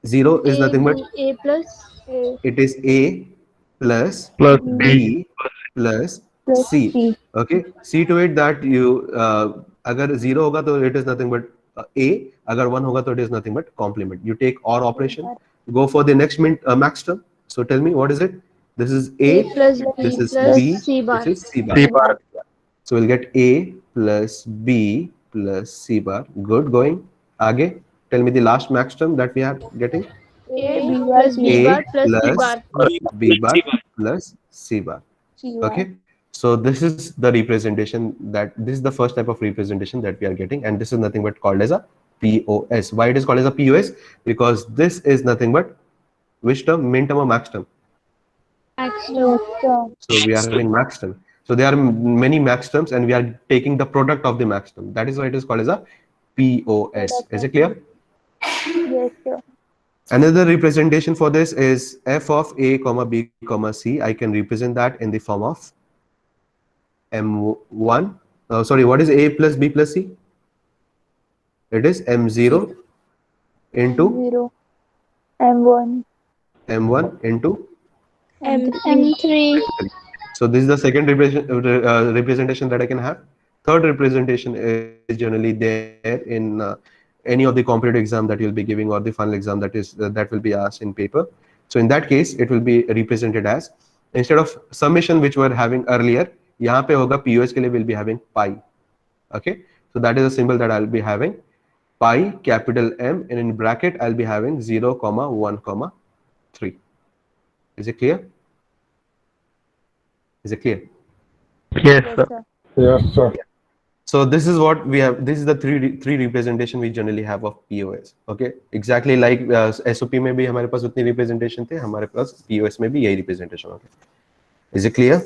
0 is nothing but A plus A it is A plus Plus B plus plus C. C. Okay. See to it that you अगर 0 होगा तो it is nothing but A. अगर 1 होगा तो it is nothing but complement. You take OR operation. Go for the next max term. So tell me, what is it? This is A A. plus B This is plus B. C bar. This is C bar. C bar. So we'll get A plus B plus C bar. Good. Going. आगे. Tell me the last max term that we are getting. A plus B A bar plus C plus bar. B bar plus C bar. C bar. Okay. So this is the representation this is the first type of representation that we are getting, and this is nothing but called as a POS. Why it is called as a POS? Because this is nothing but which term? Min term or max term? Max term. So we are having max term. So there are many max terms, and we are taking the product of the max term. That is why it is called as a POS. Is it clear? Yes, sir. Another representation for this is f of a comma b comma c. I can represent that in the form of m1. Sorry, what is a plus b plus c? It is m0 into 0. M1. m1 into. M3. So this is the second representation that I can have. Third representation is generally there in any of the competitive exam that you'll be giving, or the final exam that will be asked in paper. So in that case, it will be represented as, instead of summation which we were having earlier, यहाँ पे होगा POS के लिए we'll be having pi. Okay, so that is a symbol that I'll be having pi capital M, and in bracket I'll be having 0, 1, 3. Is it clear? Is it clear? Yes, Yes, sir. sir. Yes, sir. So this is what we have. This is the three representation we generally have of POS. Okay, exactly like SOP में भी हमारे पास उतनी representation थे, हमारे पास POS में भी यही representation होगा. Is it clear?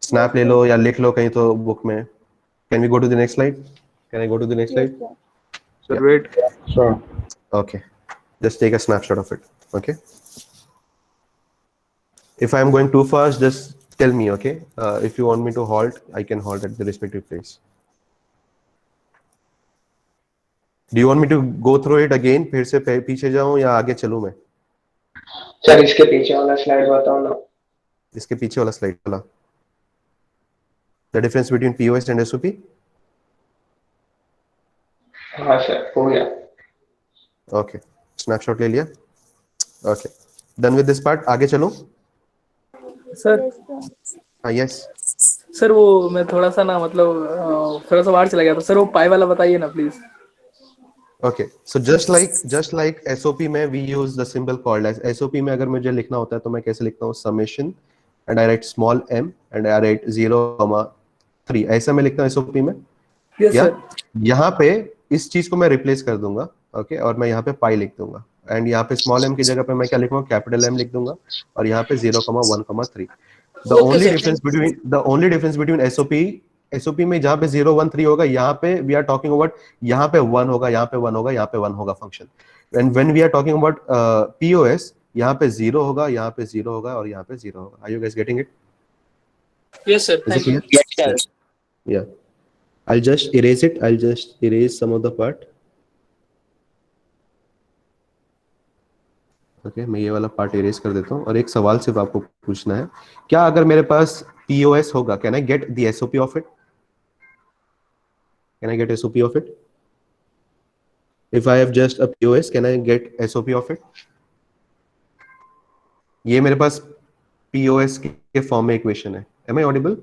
Snap ले लो या लिख लो कहीं तो book में. Can we go to the next slide? Can I go to the next Yes, slide? sir. Sir, wait. Sir. Okay, just take a snapshot of it. Okay. If I am going too fast, just tell me. Okay. If you want me to halt, I can halt at the respective place. Do you want me to go through it again? फिर से पीछे जाऊं या आगे चलूं मैं? Sir इसके पीछे वाला स्लाइड बताओ ना. इसके पीछे वाला स्लाइड वाला. The difference between POS and SOP? हाँ सर हो गया. Okay. Snapshot ले लिया. Okay. Done with this part. आगे चलूं? Sir Yes, sir. हाँ, yes. सर वो मैं थोड़ा सा ना मतलब थोड़ा सा बाहर चला गया था सर. वो पाई वाला बताइए ना please. Okay. So just like SOP में we use the symbol called as SOP में अगर मुझे लिखना होता है तो मैं कैसे लिखता हूँ? Summation and I write small m and I write 0,3. ऐसा मैं लिखता हूँ SOP में. यस या सर. यहाँ पे इस चीज को मैं रिप्लेस कर दूंगा. ओके, और मैं यहाँ पे पाई लिख दूंगा, एंड यहाँ पे स्मॉल m की जगह पे मैं क्या लिखूंगा? कैपिटल M लिख दूंगा, और यहाँ पे 0,1,3. The only difference between SOP में जहाँ पे 0, 1, 3 होगा, यहाँ पे we are talking about यहाँ पे 1 होगा, यहाँ पे 1 होगा, यहाँ पे 1 होगा function. And when we are talking about POS, यहाँ पे 0 होगा, यहाँ पे 0 होगा और यहाँ पे 0 होगा. Are you guys getting it? Yes, sir. Is it Thank you. clear? Yes, sir. Yeah. I'll just erase it. I'll just erase some of the part. Okay, मैं ये वाला पार्ट इरेज कर देता हूँ और एक सवाल सिर्फ आपको पूछना है. क्या अगर मेरे पास POS होगा, can I get the SOP of it? Can I get SOP of it? If I have just a POS, can I get SOP of it? ये मेरे पास POS के फॉर्म में इक्वेशन है. Am I audible?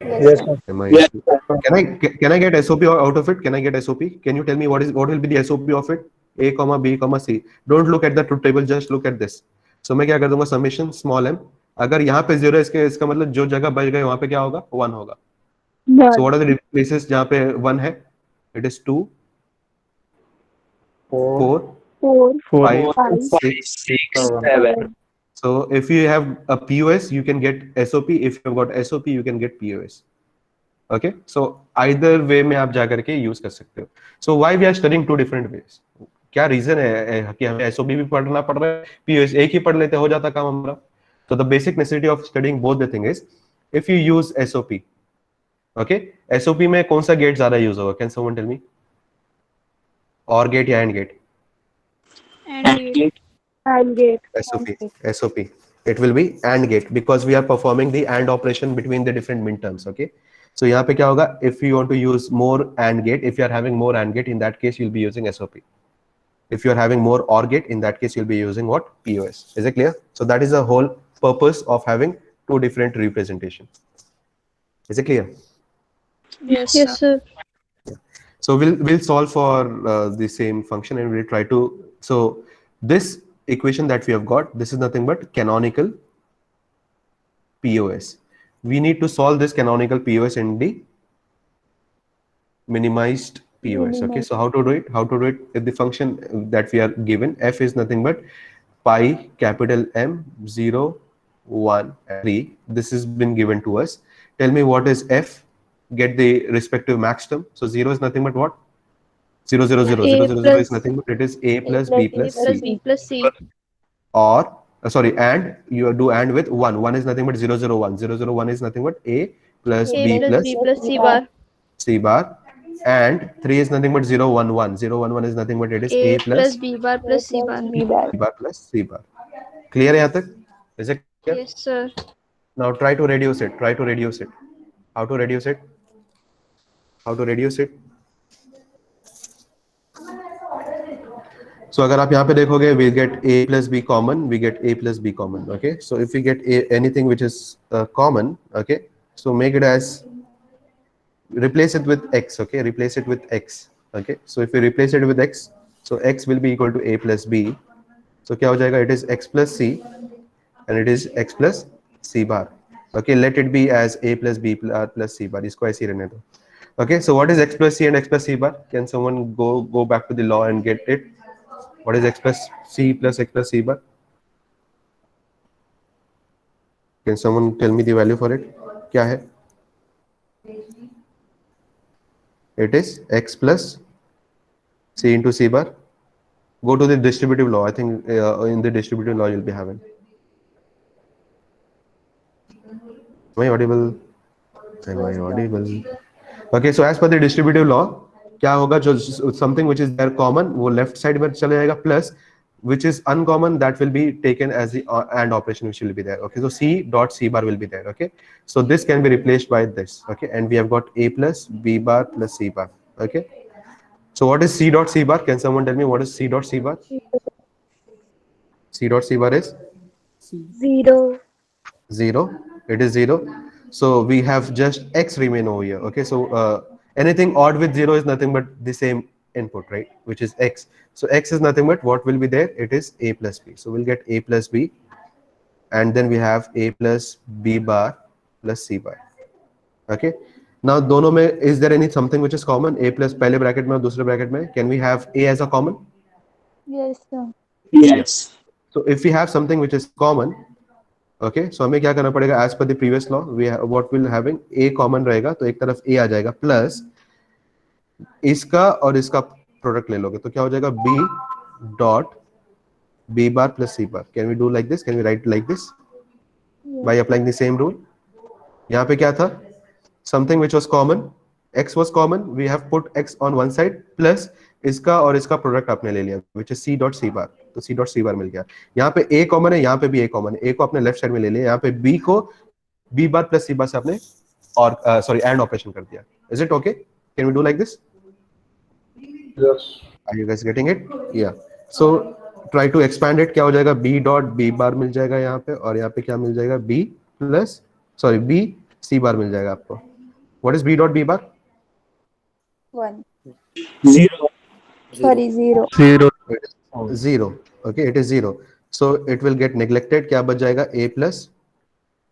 Yes, sir. Am I? Yes, sir. Can I get SOP out of it? Can I get SOP? Can you tell me what will be the SOP of it? A, B, C. Don't look at the truth table. Just look at this. So मैं क्या कर दूंगा? Summation small m. अगर यहाँ पे 0 है, इसका मतलब जो जगह बच गए वहां पे क्या होगा? 1 होगा. So what are the places जहाँ पे 1 है? It is 2, 4, 5, 6, 7. So if you have a POS, you can get SOP. If you've got SOP, you can get POS. Okay. So either way में आप जाकर के use कर सकते हो. So why we are studying two different ways? क्या reason है कि हमें SOP भी पढ़ना पड़ रहा है, POS एक ही पढ़ लेते हो जाता काम हमारा. So the basic necessity of studying both the thing is, if you use SOP, okay, SOP में कौन सा गेट ज्यादा यूज होगा? Can someone tell me? OR gate या AND gate? And gate. And gate. SOP. It will be AND gate because we are performing the AND operation between the different minterms. Okay. So यहाँ पे क्या होगा? If you want to use more AND gate, if you are having more AND gate, in that case you'll be using SOP. If you are having more OR gate, in that case you'll be using what? POS. Is it clear? So that is the whole purpose of having two different representation. Is it clear? Yes, sir. So we'll solve for the same function and we'll try to. So this equation that we have got, this is nothing but canonical POS. We need to solve this canonical POS in the minimized POS. Okay, so how to do it? How to do it? If the function that we are given, f is nothing but pi capital M 0, 1, 3. This has been given to us. Tell me what is f. Get the respective max term. So 0 is nothing but what? 0, 0, 0. 0, 0, 0 is nothing but it is a plus b plus Plus c. B plus C. Or and you do and with 1. 1 is nothing but 0, 0, 1. 0, 0, 1 is nothing but a plus A b plus plus B plus C bar. c bar. And 3 is nothing but 0, 1, 1. 0, 1, 1 is nothing but it is A a plus plus B bar plus C bar. b bar plus c bar. Clear यहाँ तक? Is it clear? Yes, sir. Now try to reduce it. Try to reduce it. How to reduce it? How to reduce it? So अगर आप यहाँ पे देखोगे, we get a plus b common, we get a plus b common. Okay, so if we get anything which is common, okay, so make it as, replace it with x. Okay, replace it with x. Okay, so if we replace it with x, so x will be equal to a plus b. So क्या हो जाएगा? It is x plus c and it is x plus c bar. Okay, let it be as a plus b plus c bar. इसको ऐसे ही रहने दो. Okay, so what is x plus c and x plus c bar? Can someone go back to the law and get it? What is x plus c plus x plus c bar? Can someone tell me the value for it? क्या है? It is x plus c into c bar. Go to the distributive law. I think in the distributive law you'll be having. Am I audible? Am I audible? Okay, so as per the distributive law, क्या होगा? जो something which is there common, वो left side में चले जाएगा, plus which is uncommon, that will be taken as the AND operation which will be there. Okay, so c dot c bar will be there. Okay, so this can be replaced by this. Okay, and we have got a plus b bar plus c bar. Okay, so what is c dot c bar? Can someone tell me what is c dot c bar? C dot c bar is 0. 0. It is 0. So we have just x remain over here. Okay, so anything odd with 0 is nothing but the same input, right, which is x. So x is nothing but what will be there? It is a plus b. So we'll get a plus b, and then we have a plus b bar plus c bar. Okay, now दोनों में is there any something which is common? A plus पहले bracket में और दूसरे bracket में, can we have a as a common? Yes, sir. Yes. So if we have something which is common, okay, so हमें क्या करना पड़ेगा? As per the previous law, we have, what will having a common रहेगा, तो एक तरफ a आ जाएगा, plus इसका और इसका प्रोडक्ट ले लोगे, तो क्या हो जाएगा? b dot B bar plus C bar. Can we do like this? Can we write like this by applying the same rule? यहाँ पे क्या था? Something which was common, x was common, we have put x on one side plus इसका और इसका product आपने ले लिया which is c dot c bar. तो c dot c bar मिल गया. यहाँ पे a कॉमन है, यहाँ पे भी a कॉमन है. a को आपने लेफ्ट साइड में ले लिया, यहाँ पे b को b bar plus c bar से आपने और सॉरी एंड ऑपरेशन कर दिया. Is it okay? Can we do like this? Yes. Are you guys getting it? Yeah. So try to expand it. क्या हो जाएगा? b dot b bar मिल जाएगा यहाँ पे, और यहाँ पे क्या मिल जाएगा? b plus sorry b c bar मिल जाएगा आपको. What is b dot b bar? 1. 0. Sorry, 0. 0. Zero. Okay, it is 0. So it will get neglected. क्या बच जाएगा? a plus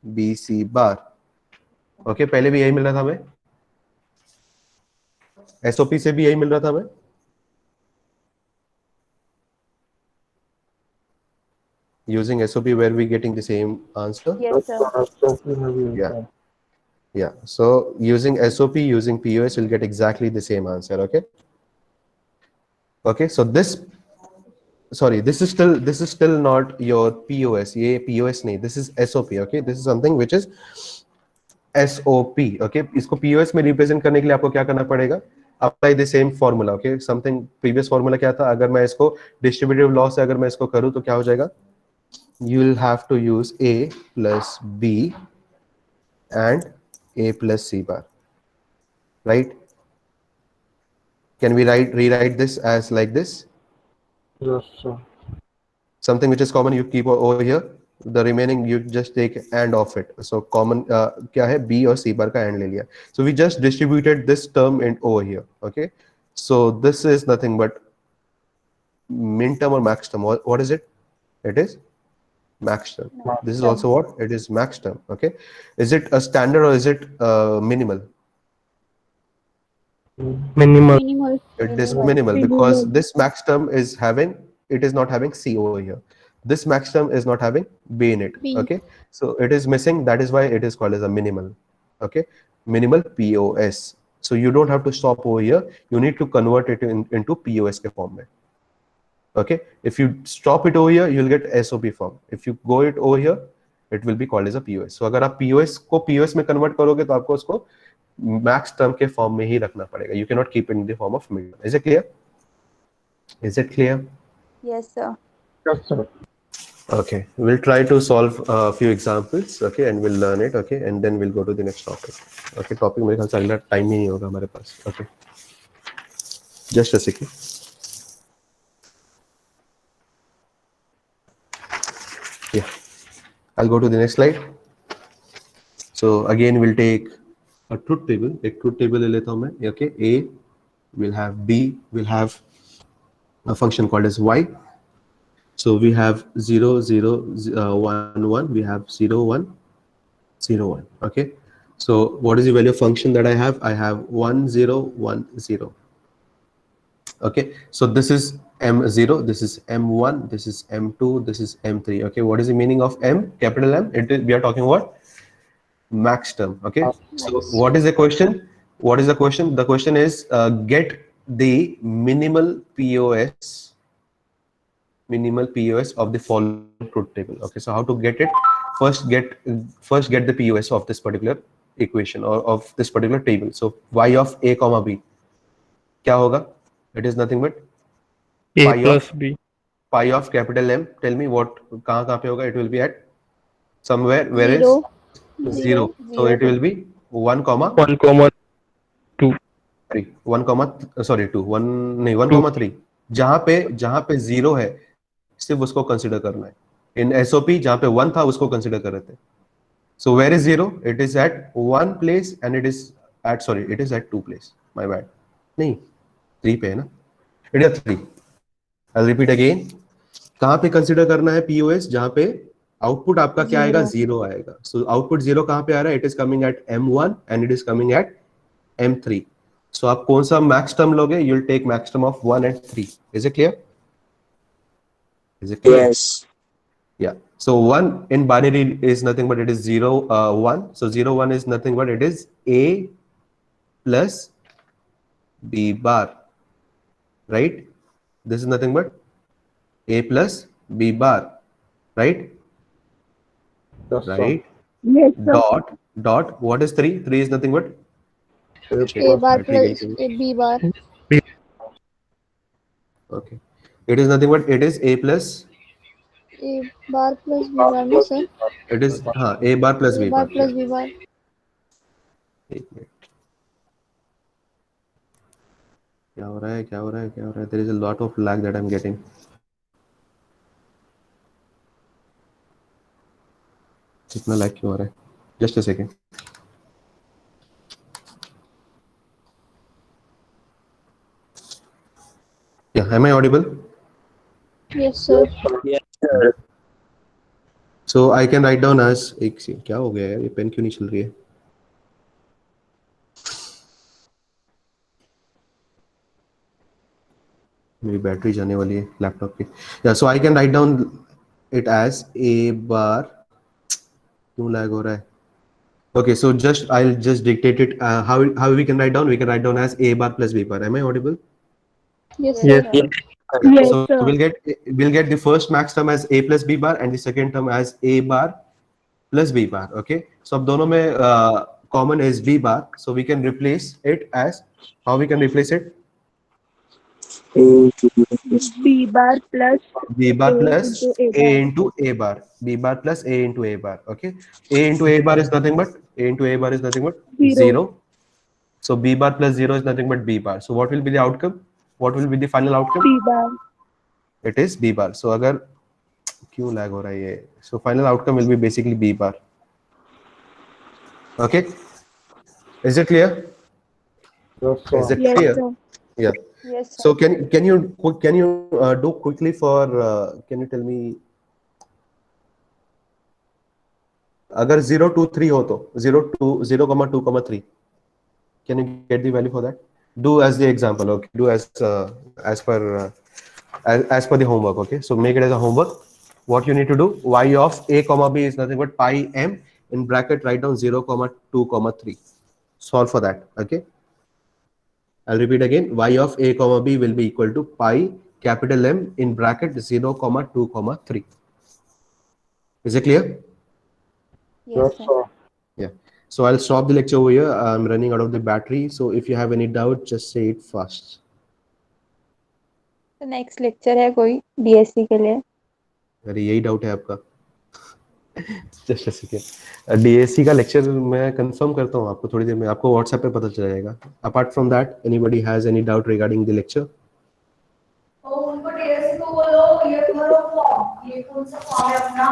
b c bar. Okay, पहले भी यही मिल रहा था हमें. SOP से भी यही मिल रहा था हमें. Using SOP, where we getting the same answer? Yes, sir. Yeah. Yeah. So using SOP, using POS, will get exactly the same answer. Okay. Okay. So this, sorry, this is still not your POS. ये POS नहीं. This is SOP. Okay. This is something which is SOP. Okay. इसको POS में represent करने के लिए आपको क्या करना पड़ेगा? Apply the same formula. Okay. Something previous formula क्या था? अगर मैं इसको distributive law से अगर मैं इसको करूँ तो क्या हो जाएगा? You will have to use A plus B and A plus C bar, right? Can we rewrite this as like this? Yes, sir. Something which is common you keep over here, the remaining you just take and off it. So common क्या है? B और C bar का and ले लिया. So we just distributed this term in over here. Okay. So this is nothing but min term or max term. What is it? It is max term. This is also what? It is max term. Okay. Is it a standard or is it minimal? Minimal. Minimal. It is minimal because this max term is having, it is not having C over here. This max term is not having B in it. B. Okay. So it is missing. That is why it is called as a minimal. Okay. Minimal POS. So you don't have to stop over here. You need to convert it into POS के form में. Okay. If you stop it over here, you'll get SOP form. If you go it over here, it will be called as a POS. So अगर आप POS को POS में convert करोगे तो आपको उसको max term के form में ही रखना पड़ेगा. You cannot keep it in the form of minimal. Is it clear? Is it clear? Yes, sir. Yes, sir. Okay. We'll try to solve a few examples. Okay, and we'll learn it. Okay, and then we'll go to the next topic. Okay, topic मेरे ख्याल से अगला time ही नहीं होगा हमारे पास. Okay. Just a second. Yeah, I'll go to the next slide. So again, we'll take a truth table. एक truth table ले लेता हूँ मैं. Okay, A will have B will have a function called as Y. So we have 0 0 1 1. We have 0 1 0 1. Okay. So what is the value of function that I have? I have 1 0 1 0. Okay. So this is M0, this is M1, this is M2, this is M3. Okay, what is the meaning of M, capital M? We are talking about max term. Okay, so what is the question? What is the question? The question is get the minimal POS of the following truth table. Okay, so how to get it? First get the POS of this particular equation or of this particular table. So y of a comma b क्या होगा? It is nothing but A pi plus of B. pi of capital M. Tell me what कहाँ पे होगा? It will be at somewhere where is 0. So it will be 1 comma 1 comma 2. 3. 1 comma sorry 2. 1 नहीं 1 comma 3. जहाँ पे 0 है सिर्फ उसको consider करना है. In SOP जहाँ पे 1 था उसको कंसिडर कर रहे थे. So where is 0? It is at 1 place and it is at 2 place. My bad. नहीं 3 पे है ना. It is 3. I'll repeat again. कहाँ पे कंसिडर करना है POS? जहाँ पे आउटपुट आपका क्या आएगा? 0 आएगा. So आउटपुट 0 कहाँ पे आ रहा है? It is coming at M1 and it is coming at M3. So आप कौन सा मैक्स टर्म लोगे? You'll take max term of 1 and 3. Is it clear? Is it clear? Yes. Yeah. So 1 in binary is nothing but it is 0 1. So 0 1 is nothing but it is A plus B bar. Right? This is nothing but A plus B bar, right? Yes, sir. Right. Yes, sir. Dot. What is 3? 3 is nothing but A shit, A bar battery plus gone. a B bar. Okay. It is nothing but it is A plus. A bar plus B bar, no sir. It is A bar plus A B bar bar. plus B bar. एक minute क्या हो रहा है क्या हो रहा है क्या हो रहा है there is a lot of lag that I'm getting इतना lag क्यों हो रहा है just a second yeah am I audible Yes, sir. Yes, sir. so I can write down as एक क्या हो गया यार ये पेन क्यों नहीं चल रही है मेरी बैटरी जाने वाली है लैपटॉप की yeah so I can write down it as a bar क्यों lag हो रहा है okay so just I'll just dictate it how we can write down we can write down as a bar plus b bar am I audible Yes, Yes, sir. Yes. sir. yeah. Yes, So sir. we'll get the first max term as a plus b bar and the second term as a bar plus b bar okay so अब दोनों में common is b bar so we can replace it as how we can replace it A to B plus B bar plus b bar A plus into A a bar. into a bar b bar plus a into a bar okay a into a bar is nothing but a into a bar is nothing but Zero. 0 so b bar plus 0 is nothing but b bar so what will be the outcome what will be the final outcome B bar. it is b bar so अगर क्यों lag हो रहा है ये so final outcome will be basically b bar okay is it clear Yes, is sir. it Yes, clear sir. yeah Yes, sir. so can you do quickly for can you tell me अगर 0 2 3 हो तो 0 2 0 2 3 can you get the value for that do as the example okay do as per as per the homework okay so make it as a homework what you need to do y of a comma b is nothing but pi m in bracket write down 0 2 3 solve for that okay I'll repeat again y of a comma b will be equal to pi capital M in bracket 0 2 3 is it clear Yes, Yes, sir. sir. yeah so I'll stop the lecture over here I'm running out of the battery so if you have any doubt just say it fast तो next lecture है कोई DSC के लिए अरे यही doubt है आपका just second DSC का लेक्चर मैं कंफर्म करता हूँ आपको थोड़ी देर में आपको व्हाट्सएप पे पता चल जाएगा apart from that anybody has any doubt regarding the lecture उनको डीएससी को बोलो ये भरो फॉर्म ये कौन सा फॉर्म है अपना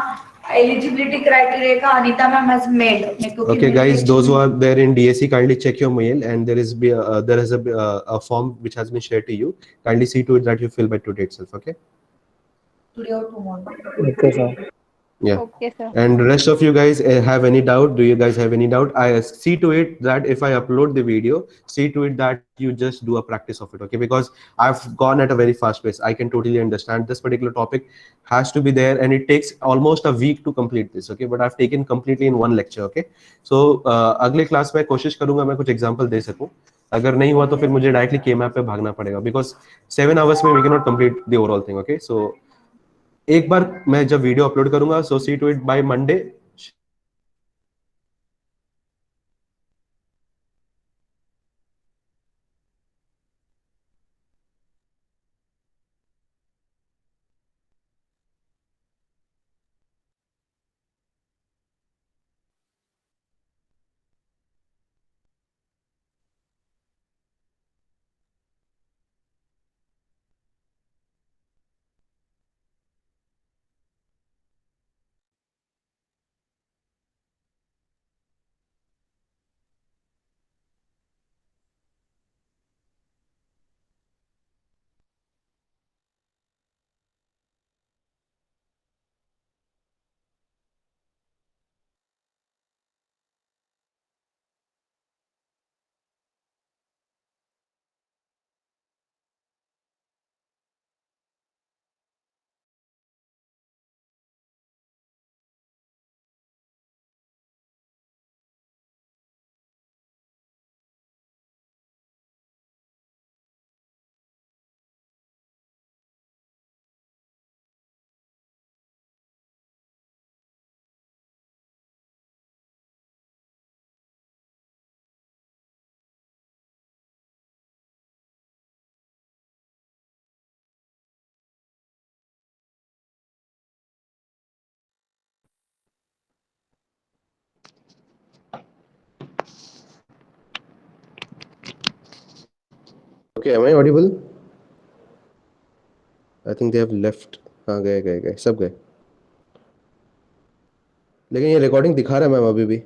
एलिजिबिलिटी क्राइटेरिया का Anita ma'am has made okay guys those who are there in DSC kindly check your mail and there is a form which has been shared to you kindly see to it that you fill by today itself okay today और tomorrow Okay, sir. yeah okay sir and rest of you guys have any doubt do you guys have any doubt I see to it that if I upload the video see to it that you just do a practice of it okay because I've gone at a very fast pace I can totally understand this particular topic has to be there and it takes almost a week to complete this okay but I've taken completely in one lecture okay so अगले class में कोशिश करूंगा मैं कुछ example दे सकूं अगर नहीं हुआ तो फिर मुझे डायरेक्टली के मैप पे भागना पड़ेगा बिकॉज 7 आवर्स में we can not complete the overall thing okay so एक बार मैं जब वीडियो अपलोड करूंगा so see to it by Monday Okay, am I audible? I think they have left. हाँ गए गए गए सब गए, लेकिन ये रिकॉर्डिंग दिखा रहा है मैम अभी भी.